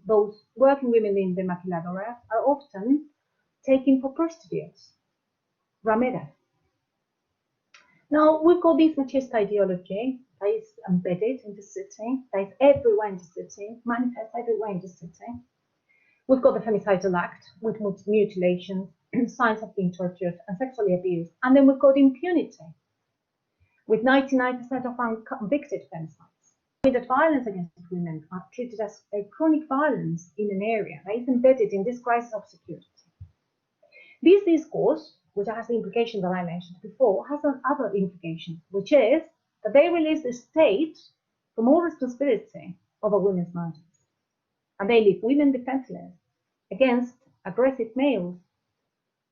those working women in the maquiladoras, are often taken for prostitutes, rameras. Now, we've got this machista ideology that is embedded in the city, that is everywhere in the city, manifests everywhere in the city. We've got the Femicidal Act with mutilations, signs of being tortured and sexually abused. And then we've got impunity with 99% of unconvicted femicides. That violence against women are treated as a chronic violence in an area that is embedded in this crisis of security. This discourse, which has the implication that I mentioned before, has another implication, which is that they release the state from all responsibility over women's margins. And they leave women defenseless against aggressive males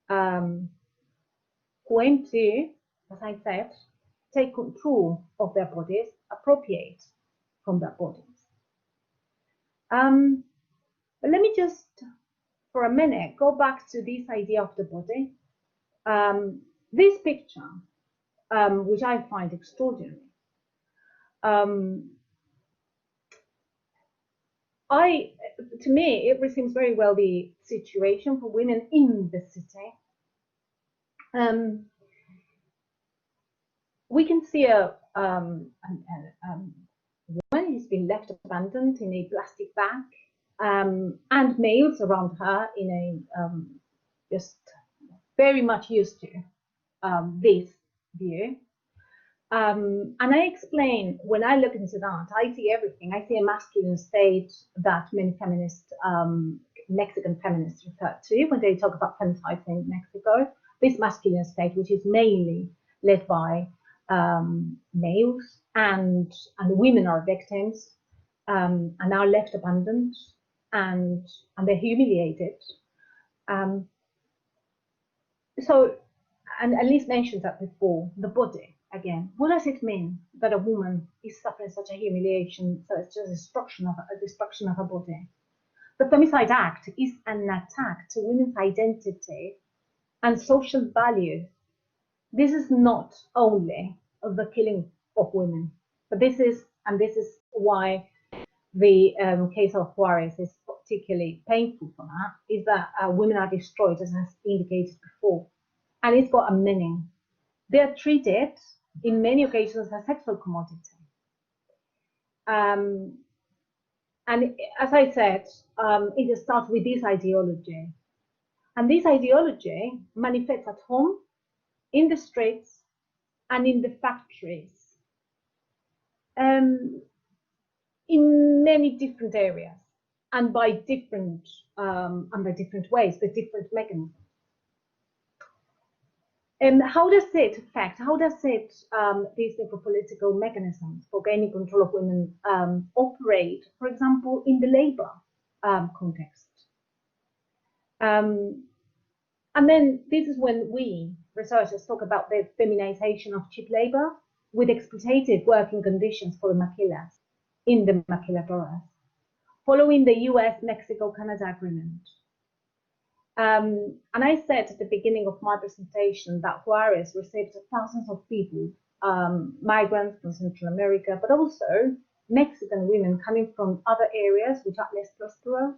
who aim to, as I said, take control of their bodies, appropriate from their bodies. But let me just, for a minute, go back to this idea of the body. This picture, which I find extraordinary, to me, it represents very well the situation for women in the city. We can see a woman who's been left abandoned in a plastic bag, and males around her in a just very much used to this view. And I explain, when I look into that, I see everything. I see a masculine state that many feminists, Mexican feminists refer to when they talk about femicides in Mexico. This masculine state, which is mainly led by males, and women are victims, and are left abandoned, and they're humiliated. So, and Lise mentioned that before, the body. Again, what does it mean that a woman is suffering such a humiliation, such a destruction of her body? The Femicide Act is an attack to women's identity and social value. This is not only the killing of women, but this is why the case of Juárez is particularly painful for that, is that women are destroyed, as has indicated before, and it's got a meaning. They are treated in many occasions as sexual commodity. And as I said, it starts with this ideology. And this ideology manifests at home, in the streets, and in the factories, in many different areas, and by different ways, with different mechanisms. And how does it affect, these necropolitical mechanisms for gaining control of women operate, for example, in the labor context? And then this is when we researchers talk about the feminization of cheap labor with exploitative working conditions for the maquilas in the maquiladoras, following the US-Mexico-Canada agreement. And I said at the beginning of my presentation that Juárez received thousands of people, migrants from Central America, but also Mexican women coming from other areas which are less prosperous,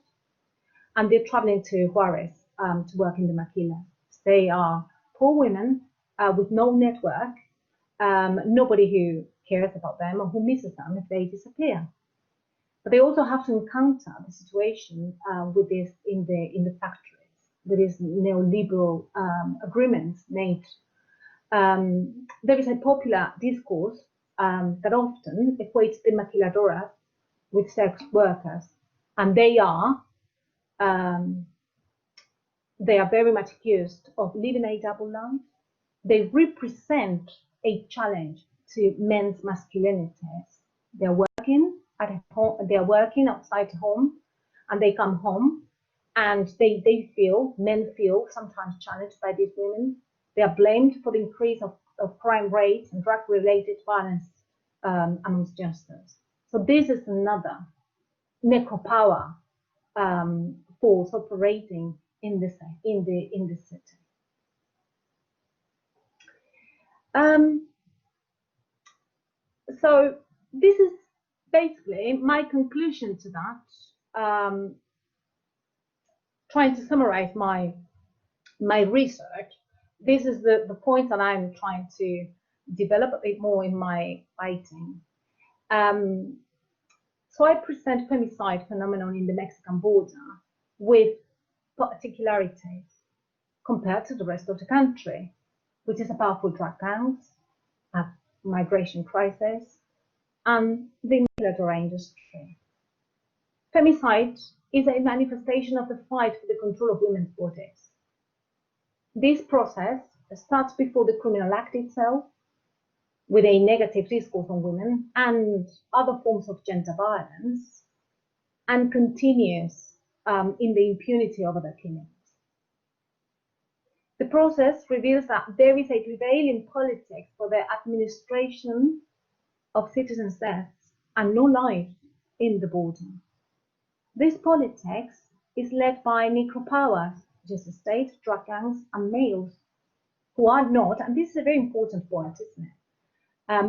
and they're traveling to Juárez to work in the maquilas. They are poor women with no network, nobody who cares about them or who misses them if they disappear. But they also have to encounter the situation with this in the factories, with these neoliberal agreements made. There is a popular discourse that often equates the maquiladoras with sex workers, and they are very much accused of living a double life. They represent a challenge to men's masculinities. They're working at home, they're working outside home, and they come home and men feel sometimes challenged by these women. They are blamed for the increase of crime rates and drug-related violence amongst youngsters. So this is another necropower force operating in this city. So this is basically my conclusion to that. Trying to summarize my research, this is the point that I'm trying to develop a bit more in my writing. So I present femicide phenomenon in the Mexican border with particularities compared to the rest of the country, which is a powerful drug gangs, a migration crisis, and the military industry. Femicide is a manifestation of the fight for the control of women's bodies. This process starts before the criminal act itself, with a negative discourse on women and other forms of gender violence, and continues in the impunity over the killings. The process reveals that there is a prevailing politics for the administration of citizens' deaths and no life in the border. This politics is led by necropowers, such as the state, drug gangs, and males, who are not, and this is a very important point, isn't it?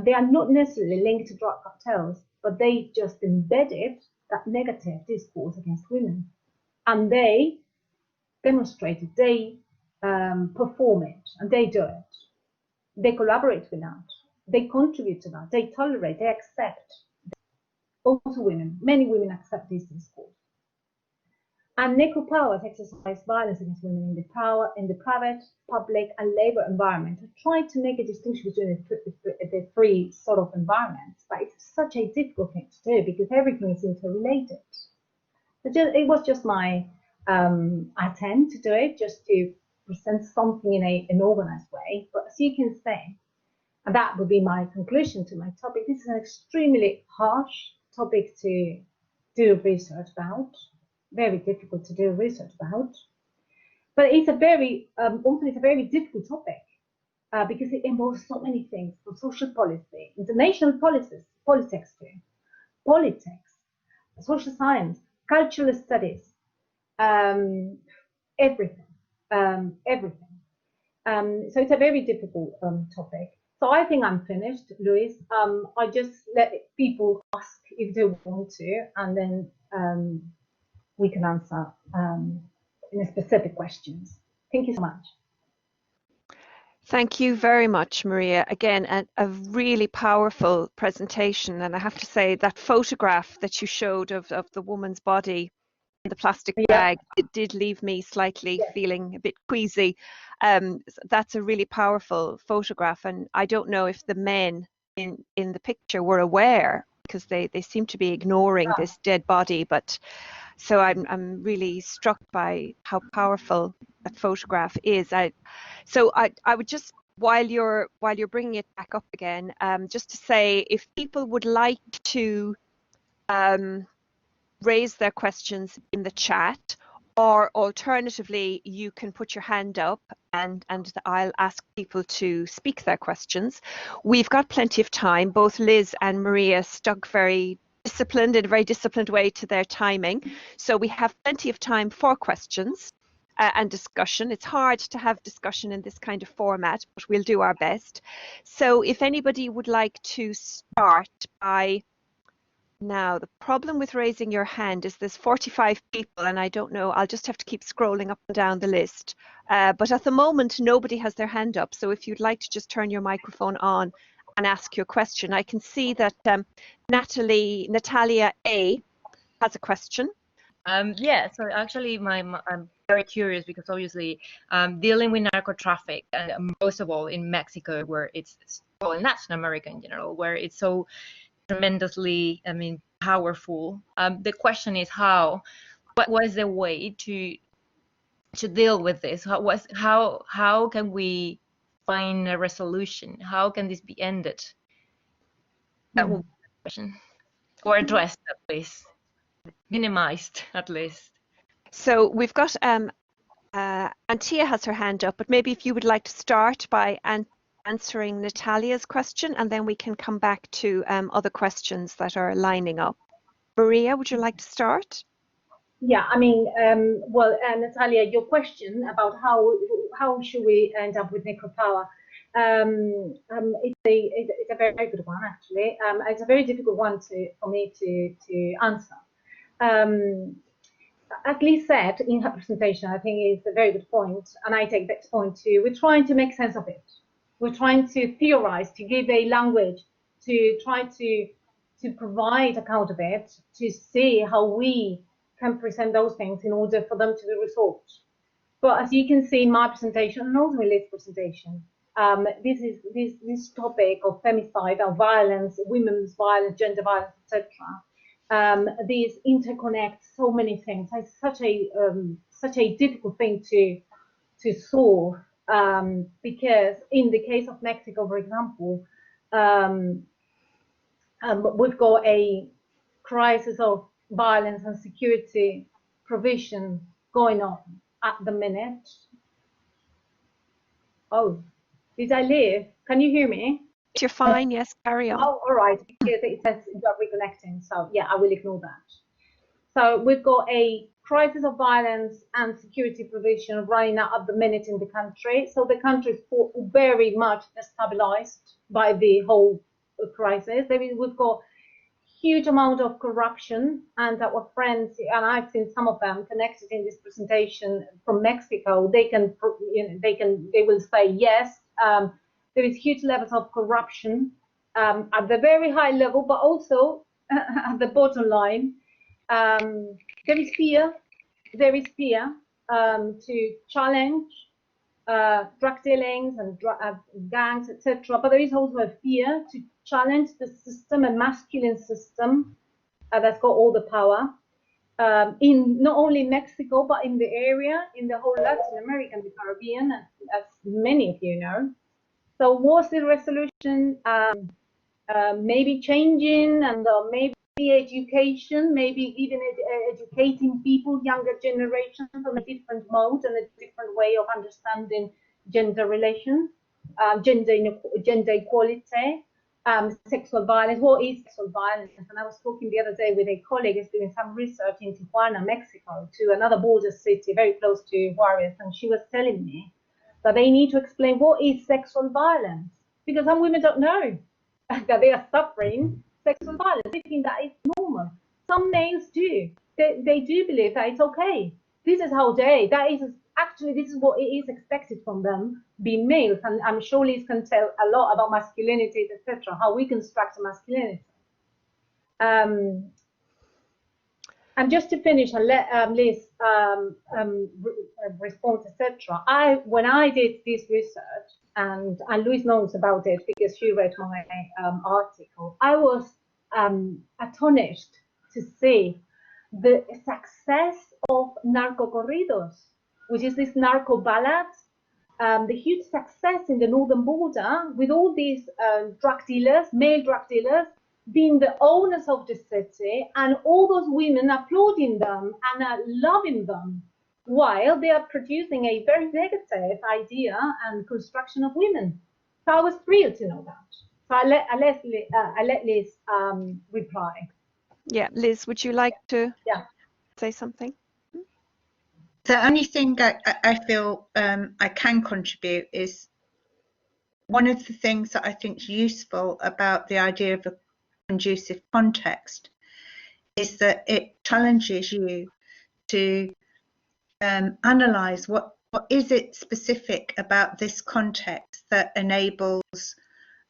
They are not necessarily linked to drug cartels, but they just embedded that negative discourse against women. And they demonstrate it, they perform it, and they do it. They collaborate with that. They contribute to that. They tolerate, they accept. Also women, many women accept this discourse. And necropowers exercise violence against women in the private, public, and labor environment. I try to make a distinction between the three sort of environments, but it's such a difficult thing to do because everything is interrelated. It was just my attempt to do it, just to present something in an organized way. But as you can see, and that would be my conclusion to my topic, this is an extremely harsh topic to do research about. Very difficult to do research about, but it's a very also it's a very difficult topic because it involves so many things, from social policy, international policies, politics, social science, cultural studies, everything. So it's a very difficult topic. So I think I'm finished, Louise. I just let people ask if they want to, and then we can answer in specific questions. Thank you so much. Thank you very much, Maria. Again, a really powerful presentation. And I have to say that photograph that you showed of the woman's body in the plastic bag, it did leave me slightly feeling a bit queasy. That's a really powerful photograph. And I don't know if the men in the picture were aware, because they seem to be ignoring this dead body. But so I'm really struck by how powerful that photograph is. I would just, while you're bringing it back up again, just to say, if people would like to raise their questions in the chat, or alternatively, you can put your hand up and I'll ask people to speak their questions. We've got plenty of time. Both Liz and Maria stuck very disciplined, in a very disciplined way, to their timing. So we have plenty of time for questions and discussion. It's hard to have discussion in this kind of format, but we'll do our best. So if anybody would like to start by... Now, the problem with raising your hand is there's 45 people, and I don't know, I'll just have to keep scrolling up and down the list. But at the moment, nobody has their hand up. So if you'd like to just turn your microphone on and ask your question. I can see that Natalia A has a question. Yeah, so actually I'm very curious because obviously dealing with narco traffic, and most of all in Mexico, where it's, well, in Latin America in general, where it's so tremendously, I mean, powerful. The question is what was the way to deal with this? How can we find a resolution? How can this be ended? That will be the question, or addressed at least, minimized at least. So we've got Antia has her hand up, but maybe if you would like to start by answering Natalia's question, and then we can come back to other questions that are lining up. Maria, would you like to start? Yeah, I mean, well, Natalia, your question about how should we end up with necropower, it's a very good one, actually. It's a very difficult one for me to answer. As Liz said in her presentation, I think it's a very good point, and I take that point too. We're trying to make sense of it. We're trying to theorize, to give a language, to try to provide account of it, to see how we can present those things in order for them to be resolved. But as you can see in my presentation and also in Liz's presentation, this topic of femicide, of violence, women's violence, gender violence, etc. These interconnect so many things. It's such a difficult thing to solve, because in the case of Mexico, for example, we've got a crisis of violence and security provision going on at the minute. Oh, did I leave? Can you hear me? You're fine, yes, carry on. Oh, all right, because it says you are reconnecting, so yeah, I will ignore that. So we've got a crisis of violence and security provision running out at the minute in the country. So the country is very much destabilized by the whole crisis. We've got huge amount of corruption, and our friends, and I've seen some of them connected in this presentation from Mexico. They will say yes. There is huge levels of corruption at the very high level, but also at the bottom line. There is fear. There is fear to challenge drug dealings and gangs, etc. But there is also a fear to challenge the system, a masculine system that's got all the power in not only Mexico, but in the area, in the whole Latin America and the Caribbean, as many of you know. So was the resolution maybe changing, and maybe education, maybe even educating people, younger generations, on a different mode and a different way of understanding gender relations, gender equality, sexual violence. What is sexual violence? And I was talking the other day with a colleague who's doing some research in Tijuana, Mexico, to another border city very close to Juárez, and she was telling me that they need to explain what is sexual violence, because some women don't know that they are suffering sexual violence. They think that is normal. Some males do. They do believe that it's okay. This is how this is what it is expected from them, being males. And I'm sure Liz can tell a lot about masculinity, etc., how we construct masculinity. And just to finish and let Liz respond, etc. When I did this research, and Louise knows about it because she read my article, I was astonished to see the success of narco corridos, which is this narco ballads, the huge success in the northern border with all these drug dealers, male drug dealers, being the owners of the city, and all those women applauding them and loving them, while they are producing a very negative idea and construction of women. So I was thrilled to know that. So I let Liz reply. Yeah, Liz, would you like to say something? The only thing I feel I can contribute is one of the things that I think is useful about the idea of a conducive context is that it challenges you to analyze what is it specific about this context that enables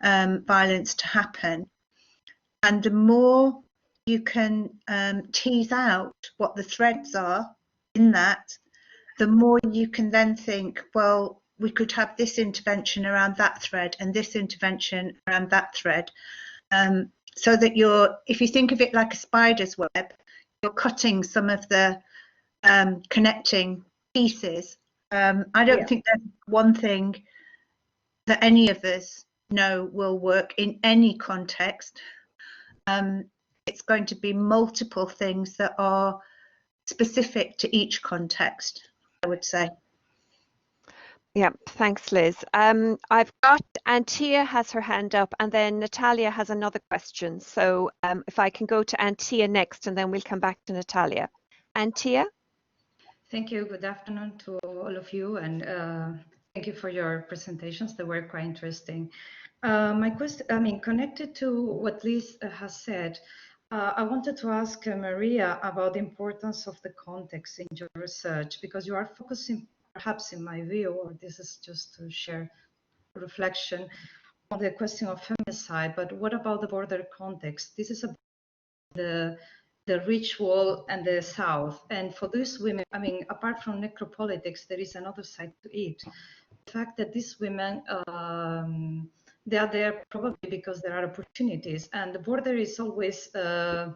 violence to happen, and the more you can tease out what the threads are in that, the more you can then think, well, we could have this intervention around that thread and this intervention around that thread, so that if you think of it like a spider's web, you're cutting some of the connecting pieces. I don't think there's one thing that any of us know will work in any context. It's going to be multiple things that are specific to each context, I would say. Yeah, thanks, Liz. I've got Antia has her hand up, and then Natalia has another question. So if I can go to Antia next, and then we'll come back to Natalia. Antia? Thank you. Good afternoon to all of you, and thank you for your presentations. They were quite interesting. My question, connected to what Liz has said, I wanted to ask Maria about the importance of the context in your research, because you are focusing, perhaps in my view, or this is just to share reflection on the question of femicide, but what about the border context? This is about the ritual and the South. And for these women, apart from necropolitics, there is another side to it. The fact that these women, they are there probably because there are opportunities, and the border is always an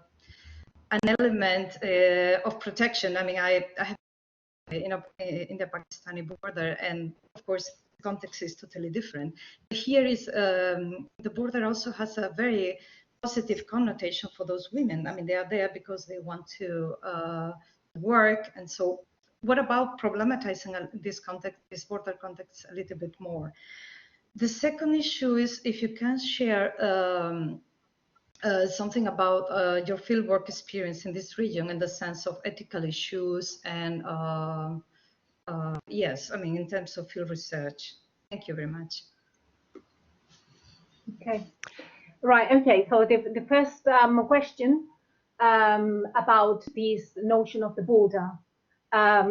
element of protection. I have in the Pakistani border, and of course the context is totally different. Here is the border also has a very positive connotation for those women. They are there because they want to work, and so what about problematizing this context, this border context, a little bit more? The second issue is if you can share something about your fieldwork experience in this region in the sense of ethical issues and yes, in terms of field research. Thank you very much. Okay, right. Okay, so the first question about this notion of the border.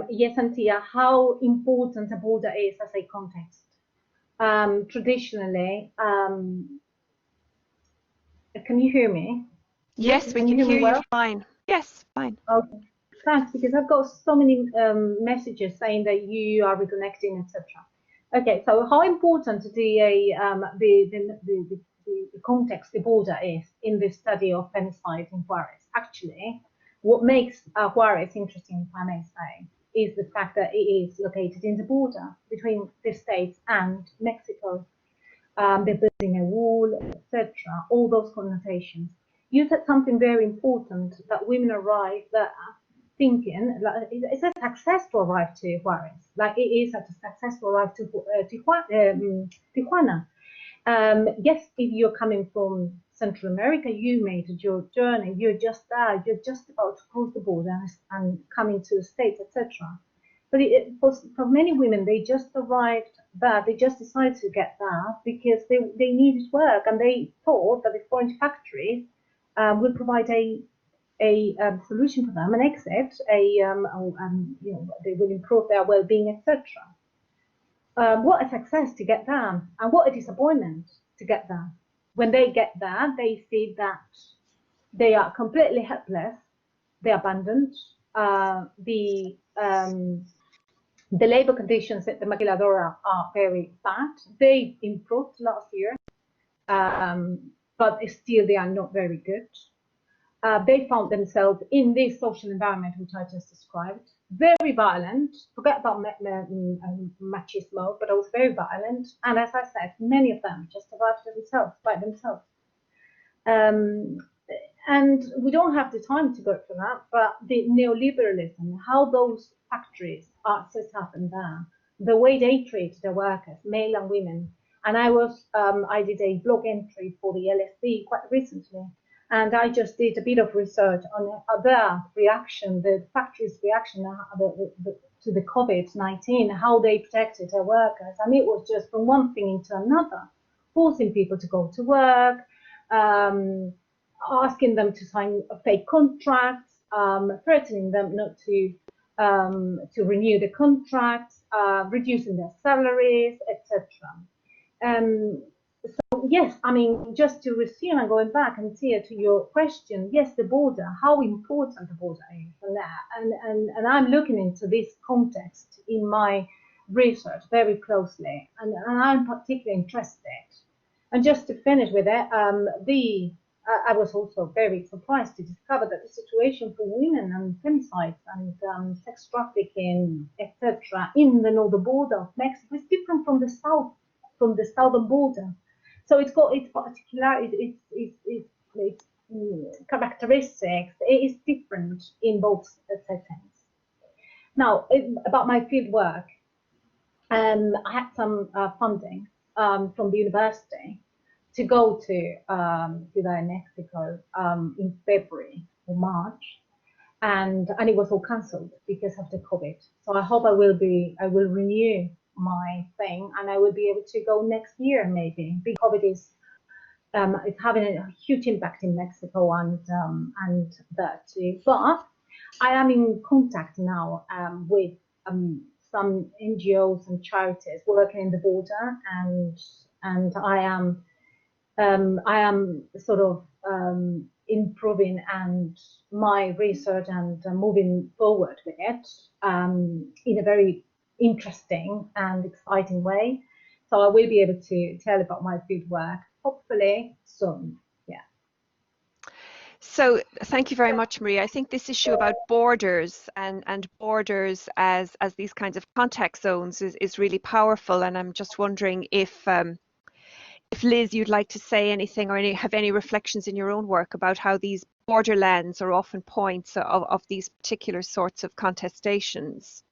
Yes, Antia, how important a border is as a context. Traditionally, can you hear me? Yes, we can hear you fine. Yes, fine. Okay, thanks, because I've got so many messages saying that you are reconnecting, etc. Okay, so how important the context, the border is in the study of femicide in Juárez? Actually, what makes Juárez interesting, if I may say, is the fact that it is located in the border between the States and Mexico. They're building a wall, etc. All those connotations. You said something very important, that women arrive there thinking like it's a success to arrive to Juárez, like it is a success to arrive to Tijuana. Yes, if you're coming from Central America, you made your journey, you're just there, you're just about to cross the border and coming to the States, etc. But for many women, they just arrived there, they just decided to get there because they needed work, and they thought that the foreign factories will provide a solution for them, an exit, they will improve their well-being, etc. What a success to get there, and what a disappointment to get there. When they get there, they see that they are completely helpless, they're abandoned. The labor conditions at the maquiladora are very bad. They improved last year, but still they are not very good. They found themselves in this social environment which I just described, very violent. Forget about machismo, but it was very violent. And as I said, many of them just survived by themselves. And we don't have the time to go through that, but the neoliberalism, how those factories are set up in there, the way they treat their workers, male and women. And I did a blog entry for the LSE quite recently, and I just did a bit of research on their reaction, the factory's reaction to the COVID-19, how they protected their workers. And it was just from one thing into another, forcing people to go to work, asking them to sign fake contracts, threatening them not to renew the contracts, reducing their salaries, etc. So yes, just to resume and going back and see to your question, yes, the border, how important the border is, and I'm looking into this context in my research very closely, and I'm particularly interested. And just to finish with it, I was also very surprised to discover that the situation for women and femicides and sex trafficking, etc., in the northern border of Mexico is different from the southern border. So it's got its particularities, its characteristics. It is different in both settings. Now, about my field work, I had some funding from the university to go to Ciudad Mexico in February or March, and it was all cancelled because of the COVID. So I hope I will renew my thing, and I will be able to go next year maybe. Because COVID is it's having a huge impact in Mexico and there too. But I am in contact now with some NGOs and charities working in the border, and I am sort of improving and my research and moving forward with it in a very interesting and exciting way. So I will be able to tell about my field work hopefully soon. Yeah. So thank you very much, Maria. I think this issue about borders and borders as these kinds of contact zones is really powerful. And I'm just wondering if Liz, you'd like to say anything or have any reflections in your own work about how these borderlands are often points of these particular sorts of contestations.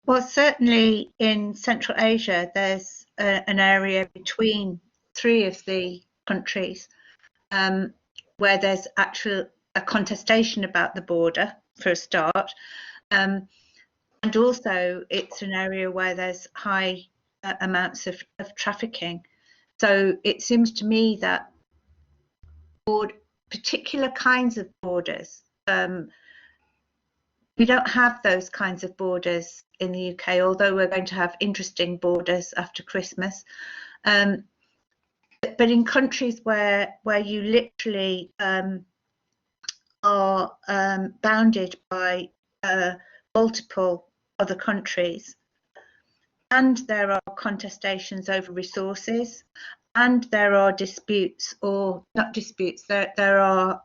Well, certainly in Central Asia, there's an area between three of the countries where there's actually a contestation about the border for a start. And also it's an area where there's high amounts of trafficking. So it seems to me that particular kinds of borders, we don't have those kinds of borders in the UK, although we're going to have interesting borders after Christmas. But in countries where you literally are bounded by multiple other countries, and there are contestations over resources, and there are disputes, or not disputes, there are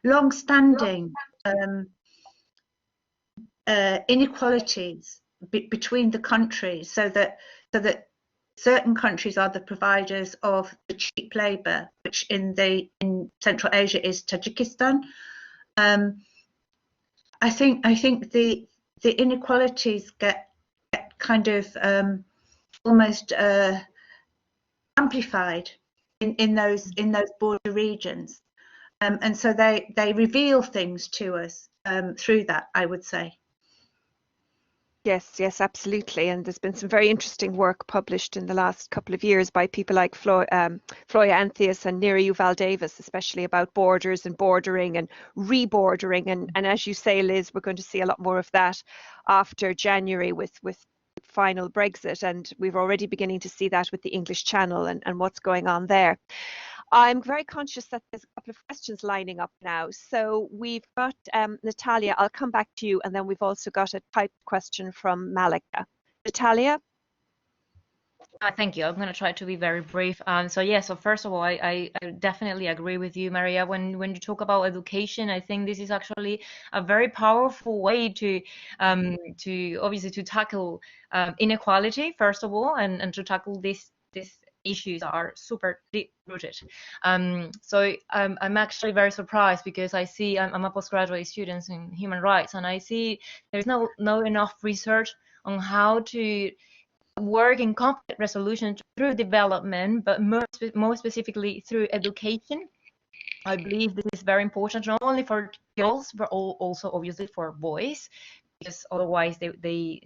long-standing inequalities between the countries, so that certain countries are the providers of the cheap labour, which in Central Asia is Tajikistan. I think the inequalities get kind of almost amplified in those border regions, and so they reveal things to us through that, I would say. Yes, absolutely. And there's been some very interesting work published in the last couple of years by people like Floya Anthias and Nira Yuval Davis, especially about borders and bordering and rebordering. And as you say, Liz, we're going to see a lot more of that after January with final Brexit. And we're already beginning to see that with the English Channel and what's going on there. I'm very conscious that there's a couple of questions lining up now. So we've got Natalia, I'll come back to you, and then we've also got a typed question from Malika. Natalia? Thank you. I'm going to try to be very brief. So first of all, I definitely agree with you, Maria. When you talk about education, I think this is actually a very powerful way to obviously to tackle inequality, first of all, and to tackle these issues are super deep rooted. So I'm actually very surprised because I see I'm a postgraduate student in human rights, and I see there's no enough research on how to work in conflict resolution through development, but more specifically through education. I believe this is very important, not only for girls, but also obviously for boys, because otherwise they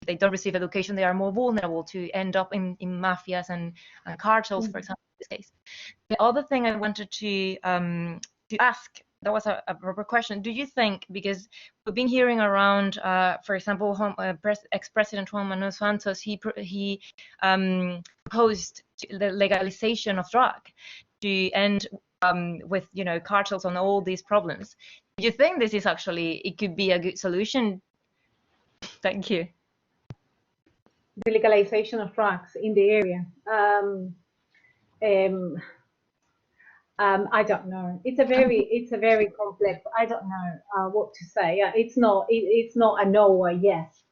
they don't receive education, they are more vulnerable to end up in mafias and cartels, for example, in this case. The other thing I wanted to ask, that was a proper question. Do you think, because we've been hearing around, for example, ex-President Juan Manuel Santos, he proposed the legalization of drug to end with cartels on all these problems. Do you think this is actually, it could be a good solution? Thank you. The legalization of drugs in the area. I don't know. It's a very complex. I don't know what to say. It's not a no or a yes.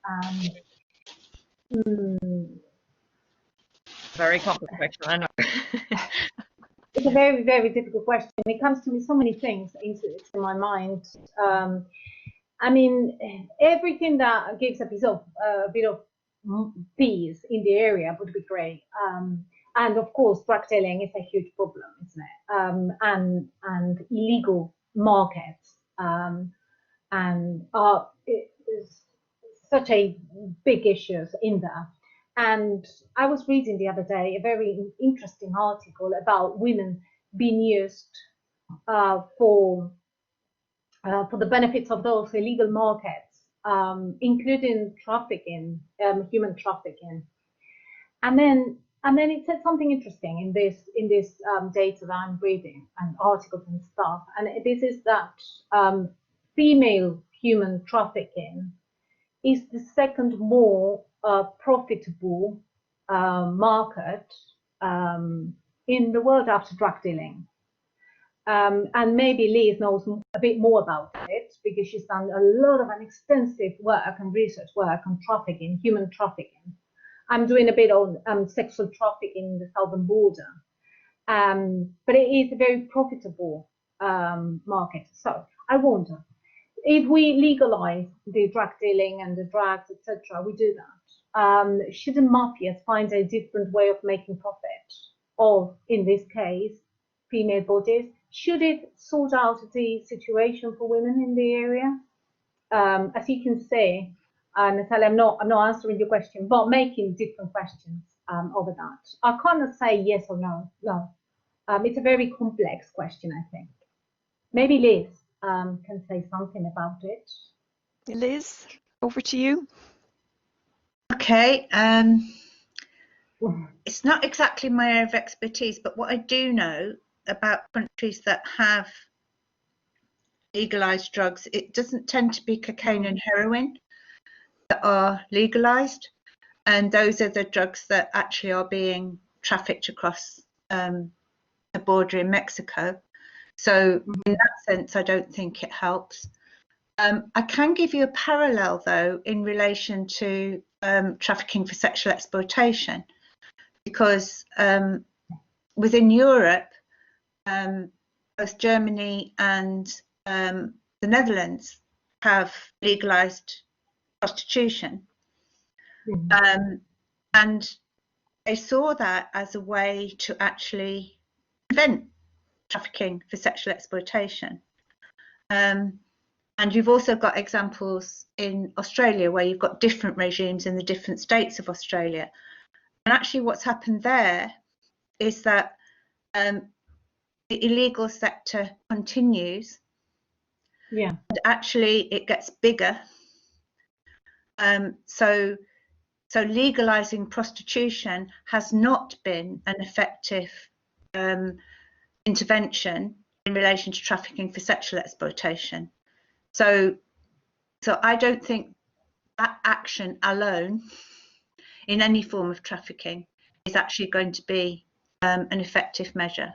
Very complex question, I know. It's a very, very difficult question. It comes to me so many things into my mind. I mean, everything that gives a bit of peace in the area would be great. And of course, drug dealing is a huge problem, isn't it? And illegal markets and it's such a big issues in there. And I was reading the other day a very interesting article about women being used for the benefits of those illegal markets, including trafficking, human trafficking. And then it said something interesting in this data that I'm reading and articles and stuff. And this is that female human trafficking is the second more profitable market in the world after drug dealing. And maybe Liz knows a bit more about it because she's done a lot of an extensive work and research work on trafficking, human trafficking. I'm doing a bit on sexual trafficking in the southern border. But it is a very profitable market. So I wonder, if we legalize the drug dealing and the drugs, etc., we do that. Shouldn't mafias find a different way of making profit? Or, in this case, female bodies? Should it sort out the situation for women in the area? As you can see, Natalia, I'm not answering your question, but making different questions over that. I cannot say yes or no. No, it's a very complex question, I think. Maybe Liz can say something about it. Liz, over to you. Okay. It's not exactly my area of expertise, but what I do know about countries that have legalized drugs, it doesn't tend to be cocaine and heroin that are legalized, and those are the drugs that actually are being trafficked across the border in Mexico. So in that sense, I don't think it helps. I can give you a parallel, though, in relation to trafficking for sexual exploitation, because within Europe, both Germany and the Netherlands have legalized prostitution. And they saw that as a way to actually prevent trafficking for sexual exploitation. And you've also got examples in Australia where you've got different regimes in the different states of Australia. And actually what's happened there is that the illegal sector continues. Yeah. And actually it gets bigger. So legalizing prostitution has not been an effective intervention in relation to trafficking for sexual exploitation. So I don't think that action alone in any form of trafficking is actually going to be an effective measure.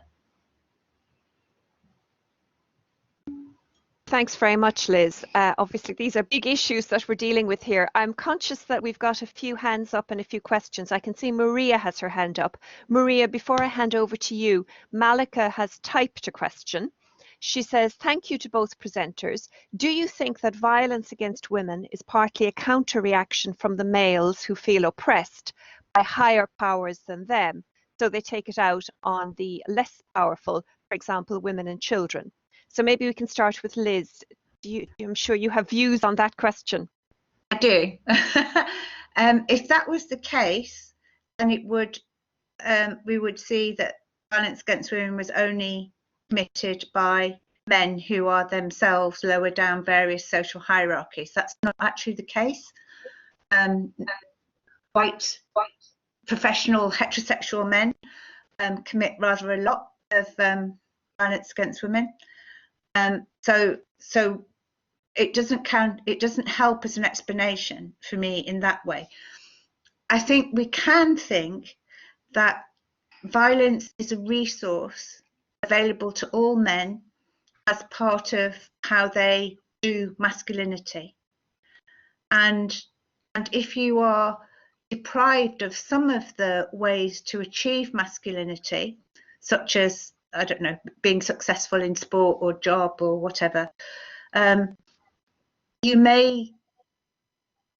Thanks very much, Liz. Obviously, these are big issues that we're dealing with here. I'm conscious that we've got a few hands up and a few questions. I can see Maria has her hand up. Maria, before I hand over to you, Malika has typed a question. She says, thank you to both presenters. Do you think that violence against women is partly a counter-reaction from the males who feel oppressed by higher powers than them, so they take it out on the less powerful, for example, women and children? So maybe we can start with Liz. I'm sure you have views on that question. I do. If that was the case, then it would we would see that violence against women was only committed by men who are themselves lower down various social hierarchies. That's not actually the case. White professional heterosexual men commit rather a lot of violence against women. So it doesn't count. It doesn't help as an explanation for me in that way. I think we can think that violence is a resource available to all men as part of how they do masculinity. And if you are deprived of some of the ways to achieve masculinity, such as I don't know, being successful in sport or job or whatever, you may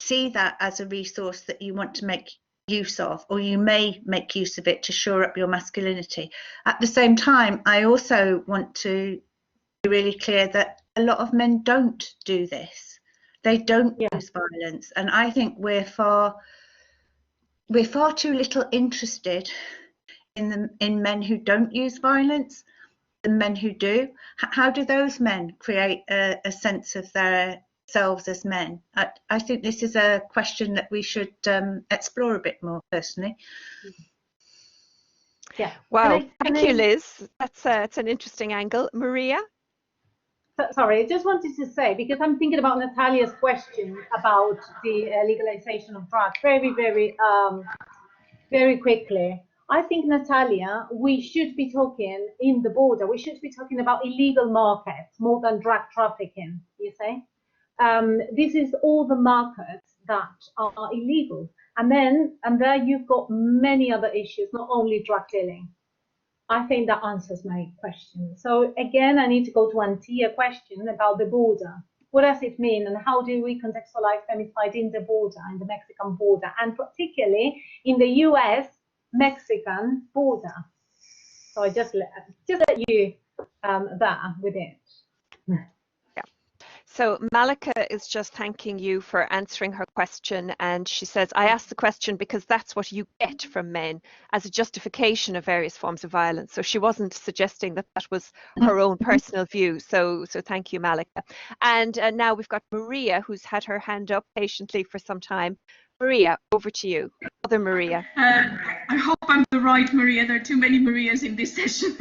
see that as a resource that you want to make use of, or you may make use of it to shore up your masculinity. At the same time, I also want to be really clear that a lot of men don't do this. They don't use violence, and I think we're far too little interested in men who don't use violence than men who do. How do those men create a sense of their selves as men? I think this is a question that we should explore a bit more, personally. Yeah. Wow, thank you, Liz. That's an interesting angle. Maria? Sorry, I just wanted to say, because I'm thinking about Natalia's question about the legalization of drugs very, very quickly. I think, Natalia, we should be talking in the border. We should be talking about illegal markets more than drug trafficking, you say? This is all the markets that are illegal. And there you've got many other issues, not only drug dealing. I think that answers my question. So again, I need to go to Antia's question about the border. What does it mean, and how do we contextualize femicide in the border, in the Mexican border, and particularly in the US-Mexican border? So I just let you that with it. So Malika is just thanking you for answering her question, and she says, I asked the question because that's what you get from men as a justification of various forms of violence. So she wasn't suggesting that that was her own personal view. So thank you, Malika. And now we've got Maria, who's had her hand up patiently for some time. Maria, over to you. Other Maria. I hope I'm the right Maria. There are too many Marias in this session.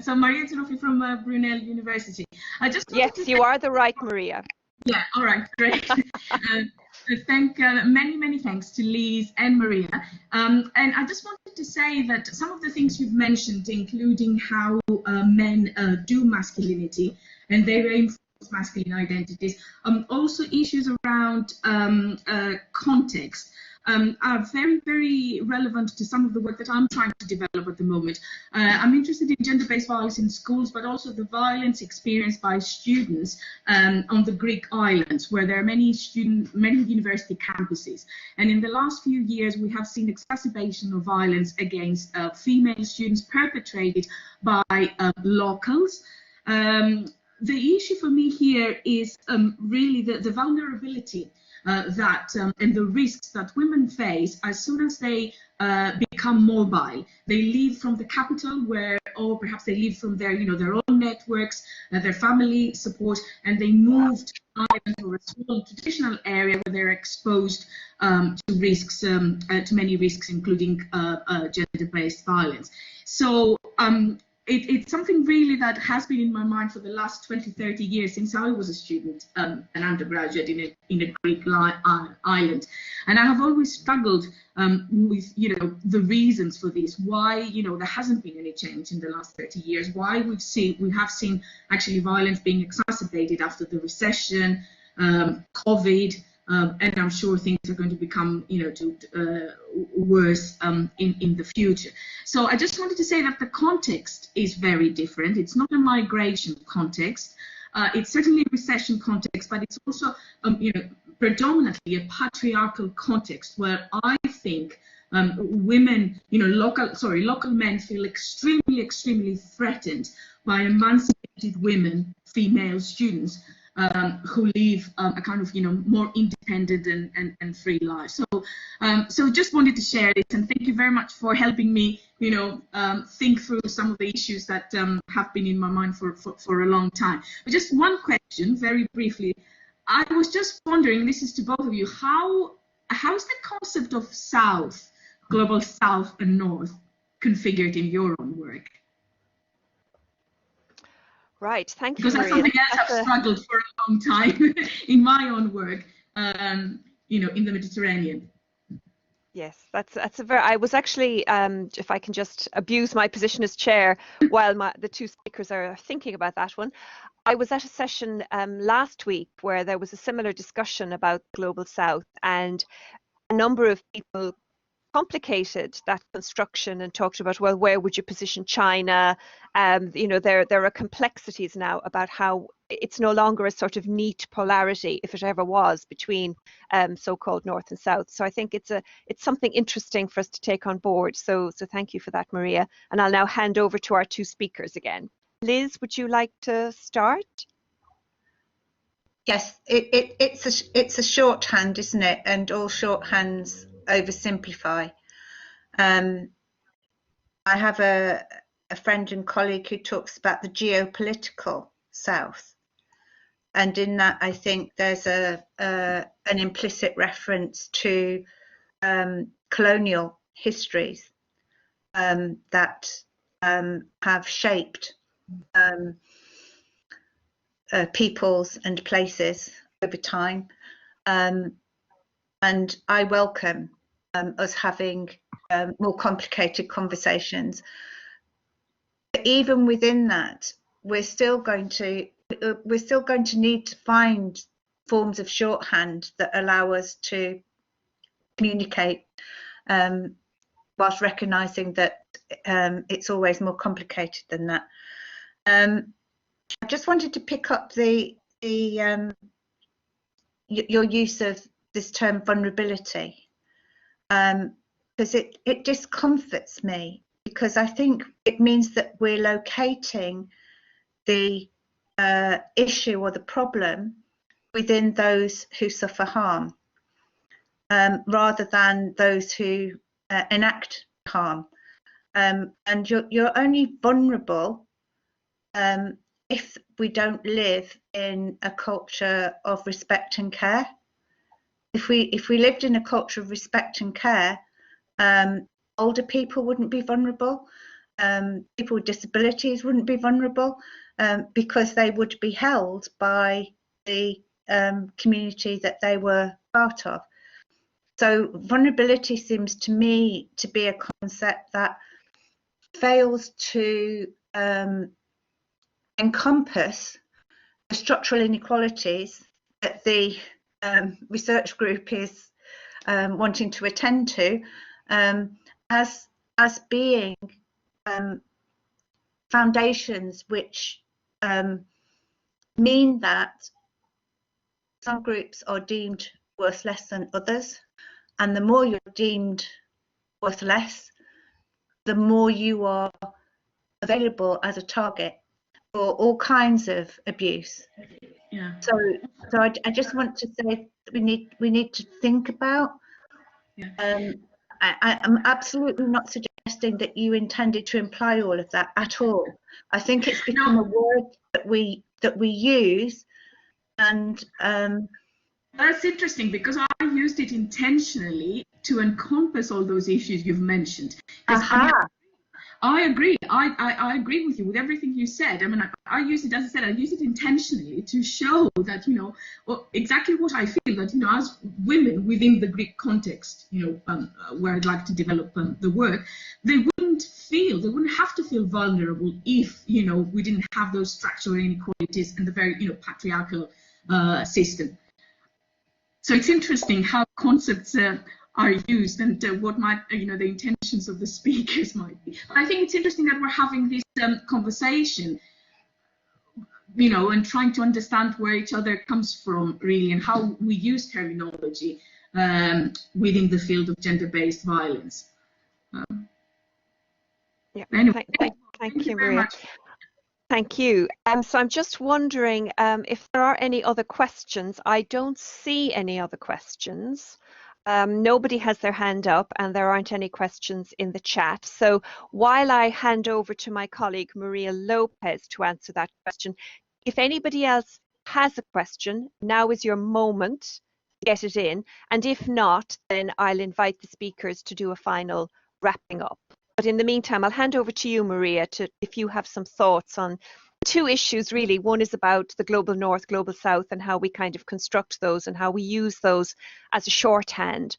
So Maria Tanofi from Brunel University. I just yes, you are the right Maria. Yeah, all right, great. Thank many thanks to Louise and Maria. And I just wanted to say that some of the things you've mentioned, including how men do masculinity and they reinforce masculine identities, also issues around context, are very relevant to some of the work that I'm trying to develop at the moment. I'm interested in gender-based violence in schools, but also the violence experienced by students on the Greek islands, where there are many university campuses. And in the last few years, we have seen exacerbation of violence against female students perpetrated by locals. The issue for me here is really the vulnerability and the risks that women face as soon as they become mobile. They leave from the capital, or perhaps they leave from their own networks, their family support, and they move to an island or a small traditional area where they're exposed to risks, to many risks, including gender-based violence. So it's something really that has been in my mind for the last 20-30 years since I was a student, an undergraduate in a Greek island, and I have always struggled with the reasons for this. Why there hasn't been any change in the last 30 years? Why we have seen actually violence being exacerbated after the recession, COVID. And I'm sure things are going to become, worse in the future. So I just wanted to say that the context is very different. It's not a migration context. It's certainly a recession context, but it's also, predominantly a patriarchal context where I think women, local men feel extremely threatened by emancipated women, female students, who live a kind of more independent and free life. So just wanted to share this, and thank you very much for helping me think through some of the issues that have been in my mind for a long time. But just one question very briefly. I was just wondering, this is to both of you, how is the concept of South, global South and North, configured in your own work? Right, thank you, because that's Maria. something else I've struggled for a long time in my own work, in the Mediterranean. Yes, that's a very. I was actually, if I can just abuse my position as chair while the two speakers are thinking about that one, I was at a session last week where there was a similar discussion about Global South, and a number of people complicated that construction and talked about, well, where would you position China? You know, there are complexities now about how it's no longer a sort of neat polarity, if it ever was, between so-called North and South. So I think it's something interesting for us to take on board. So thank you for that, Maria. And I'll now hand over to our two speakers again. Liz, would you like to start? Yes, it's a shorthand, isn't it? And all shorthands oversimplify. I have a friend and colleague who talks about the geopolitical South, and in that I think there's an implicit reference to colonial histories that have shaped peoples and places over time, and I welcome us having more complicated conversations. But even within that, we're still going to need to find forms of shorthand that allow us to communicate, whilst recognizing that it's always more complicated than that. I just wanted to pick up your use of this term vulnerability, because it discomforts me, because I think it means that we're locating the issue or the problem within those who suffer harm, rather than those who enact harm. And you're only vulnerable if we don't live in a culture of respect and care. If we lived in a culture of respect and care, older people wouldn't be vulnerable, people with disabilities wouldn't be vulnerable, because they would be held by the community that they were part of. So vulnerability seems to me to be a concept that fails to encompass the structural inequalities that the research group is wanting to attend to, as being foundations which mean that some groups are deemed worth less than others, and the more you're deemed worth less, the more you are available as a target for all kinds of abuse. Yeah. So I just want to say that we need to think about. Yeah. I'm absolutely not suggesting that you intended to imply all of that at all. I think it's become a word that we use, and that's interesting, because I used it intentionally to encompass all those issues you've mentioned. I agree. I agree with you with everything you said. I mean, I use it, as I said, I use it intentionally to show that, you know, exactly what I feel, that, you know, as women within the Greek context, you know, where I'd like to develop the work, they wouldn't have to feel vulnerable if, you know, we didn't have those structural inequalities and the very, you know, patriarchal system. So it's interesting how concepts are used, and what might, you know, the intentions of the speakers might be. But I think it's interesting that we're having this conversation, you know, and trying to understand where each other comes from, really, and how we use terminology within the field of gender-based violence. Yeah. Anyway, Thank you, Maria. Thank you. So I'm just wondering if there are any other questions. I don't see any other questions. Nobody has their hand up, and there aren't any questions in the chat. So while I hand over to my colleague Maria Lopez to answer that question, if anybody else has a question, now is your moment to get it in. And if not, then I'll invite the speakers to do a final wrapping up. But in the meantime, I'll hand over to you, Maria, if you have some thoughts on two issues, really. One is about the global north, global south, and how we kind of construct those and how we use those as a shorthand.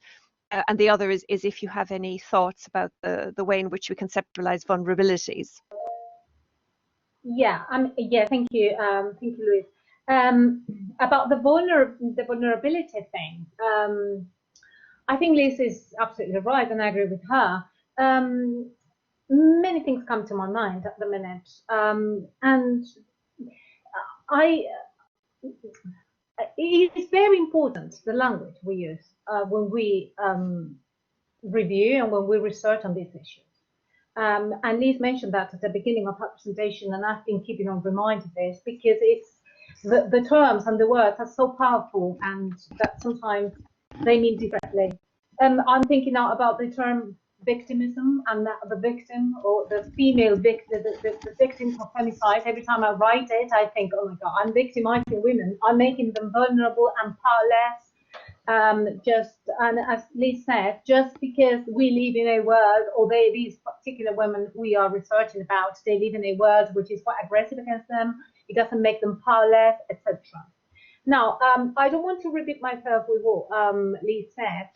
And the other is if you have any thoughts about the way in which we conceptualize vulnerabilities. Yeah, thank you, Louise. About the vulnerability thing, I think Liz is absolutely right, and I agree with her. Many things come to my mind at the minute, and it's very important, the language we use when we review and when we research on these issues. And Liz mentioned that at the beginning of her presentation, and I've been keeping on reminding this because it's the terms and the words are so powerful, and that sometimes they mean differently. I'm thinking now about the term victimism, and the victim, or the female victim, the victims of femicide. Every time I write it, I think, oh my God, I'm victimizing women. I'm making them vulnerable and powerless. And as Liz said, just because we live in a world, or these particular women we are researching about, they live in a world which is quite aggressive against them, it doesn't make them powerless, etc. Now, I don't want to repeat myself with what Liz said,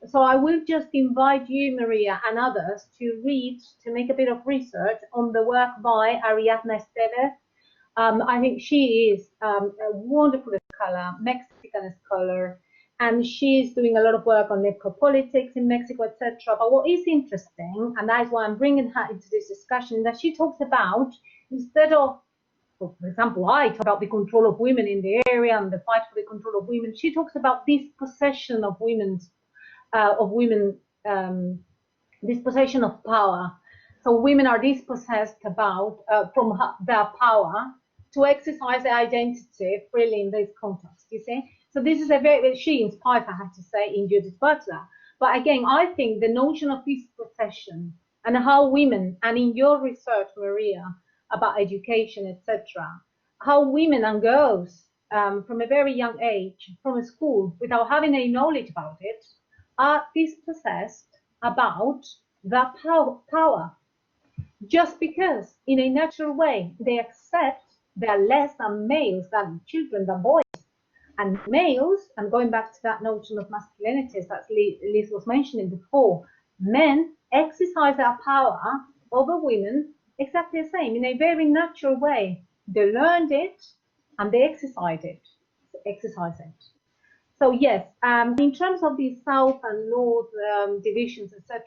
so I will just invite you, Maria, and others to make a bit of research on the work by Ariadna Esteves. I think she is a wonderful scholar, Mexican scholar, and she's doing a lot of work on necropolitics in Mexico, etc. But what is interesting, and that's why I'm bringing her into this discussion, that she talks about, instead of, for example, I talk about the control of women in the area and the fight for the control of women, she talks about dispossession of dispossession of power. So women are dispossessed from their power to exercise their identity freely in this context, you see? So this is she inspired, I have to say, in Judith Butler. But again, I think the notion of dispossession and how women, and in your research, Maria, about education, etc., how women and girls from a very young age, from a school, without having any knowledge about it, are dispossessed about their power, just because in a natural way they accept they're less than males, than children, than boys. And males, and going back to that notion of masculinities that Liz was mentioning before, men exercise their power over women exactly the same, in a very natural way. They learned it and they exercise it. So yes, in terms of the South and North divisions, etc.,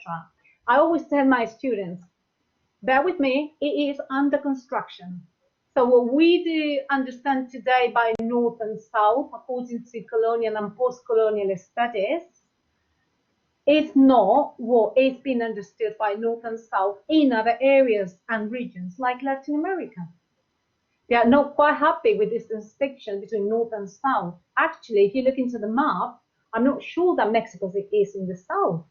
I always tell my students, bear with me, it is under construction. So what we do understand today by North and South, according to colonial and post-colonial studies, is not what is being understood by North and South in other areas and regions like Latin America. They are not quite happy with this distinction between North and South. Actually, if you look into the map, I'm not sure that Mexico is in the South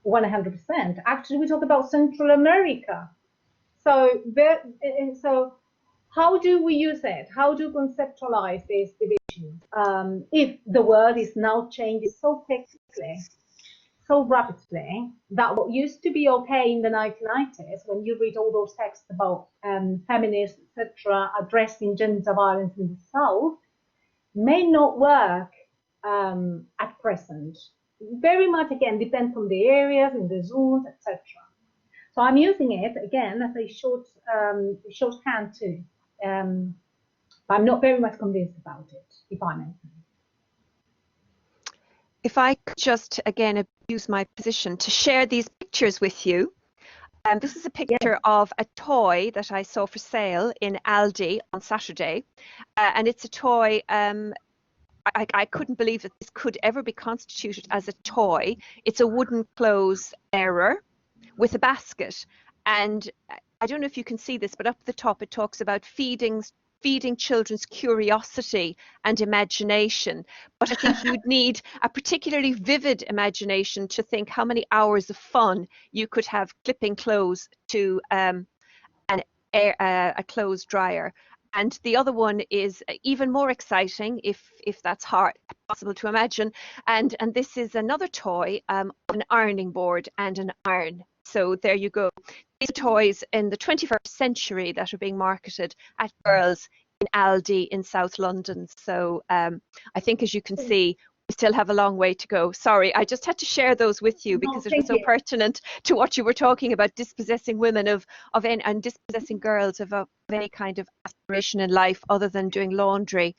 100%. Actually, we talk about Central America. So how do we use it? How do we conceptualize these divisions? If the world is now changing so quickly, so rapidly, that what used to be okay in the 1990s, when you read all those texts about feminists, etc., addressing gender violence in the South, may not work at present. Very much, again, depends on the areas, in the zones, etc. So I'm using it, again, as a shorthand too. But I'm not very much convinced about it, if I may say. If I could just, again, abuse my position to share these pictures with you. This is a picture of a toy that I saw for sale in Aldi on Saturday. And it's a toy, I couldn't believe that this could ever be constituted as a toy. It's a wooden clothes bearer with a basket. And I don't know if you can see this, but up the top it talks about feeding children's curiosity and imagination. But I think you'd need a particularly vivid imagination to think how many hours of fun you could have clipping clothes to a clothes dryer. And the other one is even more exciting, if that's possible to imagine. And this is another toy, an ironing board and an iron. So there you go. These are toys in the 21st century that are being marketed at girls in Aldi in South London. So I think, as you can see, we still have a long way to go. Sorry, I just had to share those with you because it was so pertinent to what you were talking about, dispossessing women and dispossessing girls of any kind of aspiration in life other than doing laundry.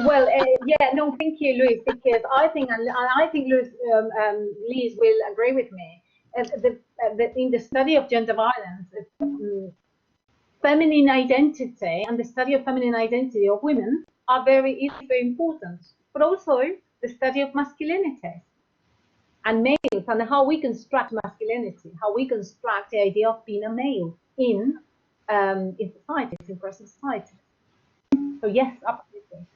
Well, yeah, no, thank you, Louise, because I think Lise will agree with me. In the study of gender violence, feminine identity and the study of feminine identity of women is very important, but also the study of masculinity and males and how we construct masculinity, how we construct the idea of being a male in societies, in present society. So yes, absolutely.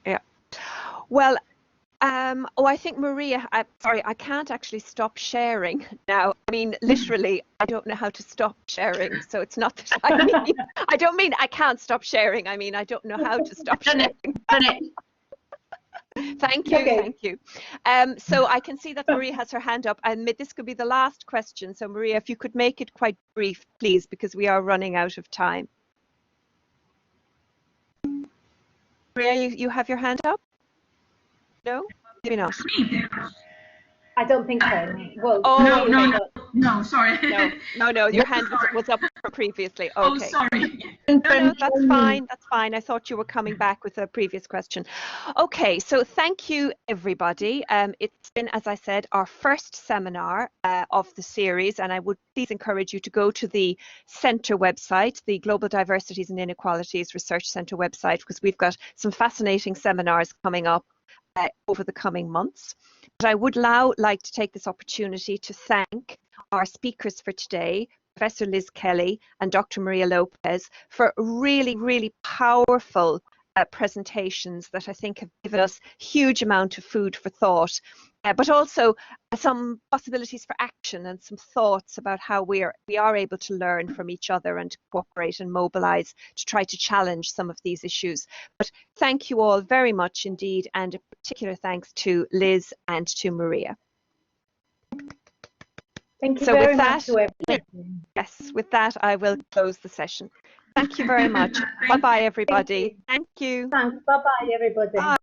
Yeah. Well, I think Maria, sorry, I can't actually stop sharing now. I mean, literally, I don't know how to stop sharing. So it's not that I mean, I don't mean I can't stop sharing. I mean, I don't know how to stop sharing. Thank you, okay. Thank you. So I can see that Maria has her hand up, and this could be the last question. So Maria, if you could make it quite brief, please, because we are running out of time. Maria, you have your hand up? No, maybe not. I don't think so. Well, no, sorry. No, your hand was up previously. Okay. Oh, sorry. No, that's fine. That's fine. I thought you were coming back with a previous question. Okay, so thank you, everybody. It's been, as I said, our first seminar of the series, and I would please encourage you to go to the Centre website, the Global Diversities and Inequalities Research Centre website, because we've got some fascinating seminars coming up over the coming months. But I would now like to take this opportunity to thank our speakers for today, Professor Liz Kelly and Dr. Maria Lopez, for really, really powerful presentations that I think have given us huge amount of food for thought, but also some possibilities for action and some thoughts about how we are able to learn from each other and cooperate and mobilize to try to challenge some of these issues. But thank you all very much indeed, and a particular thanks to Liz and to Maria. Thank you very much to everybody. Yes, with that I will close the session. Thank you very much. Bye-bye, everybody. Thank you. Thanks. Bye-bye, everybody. Bye.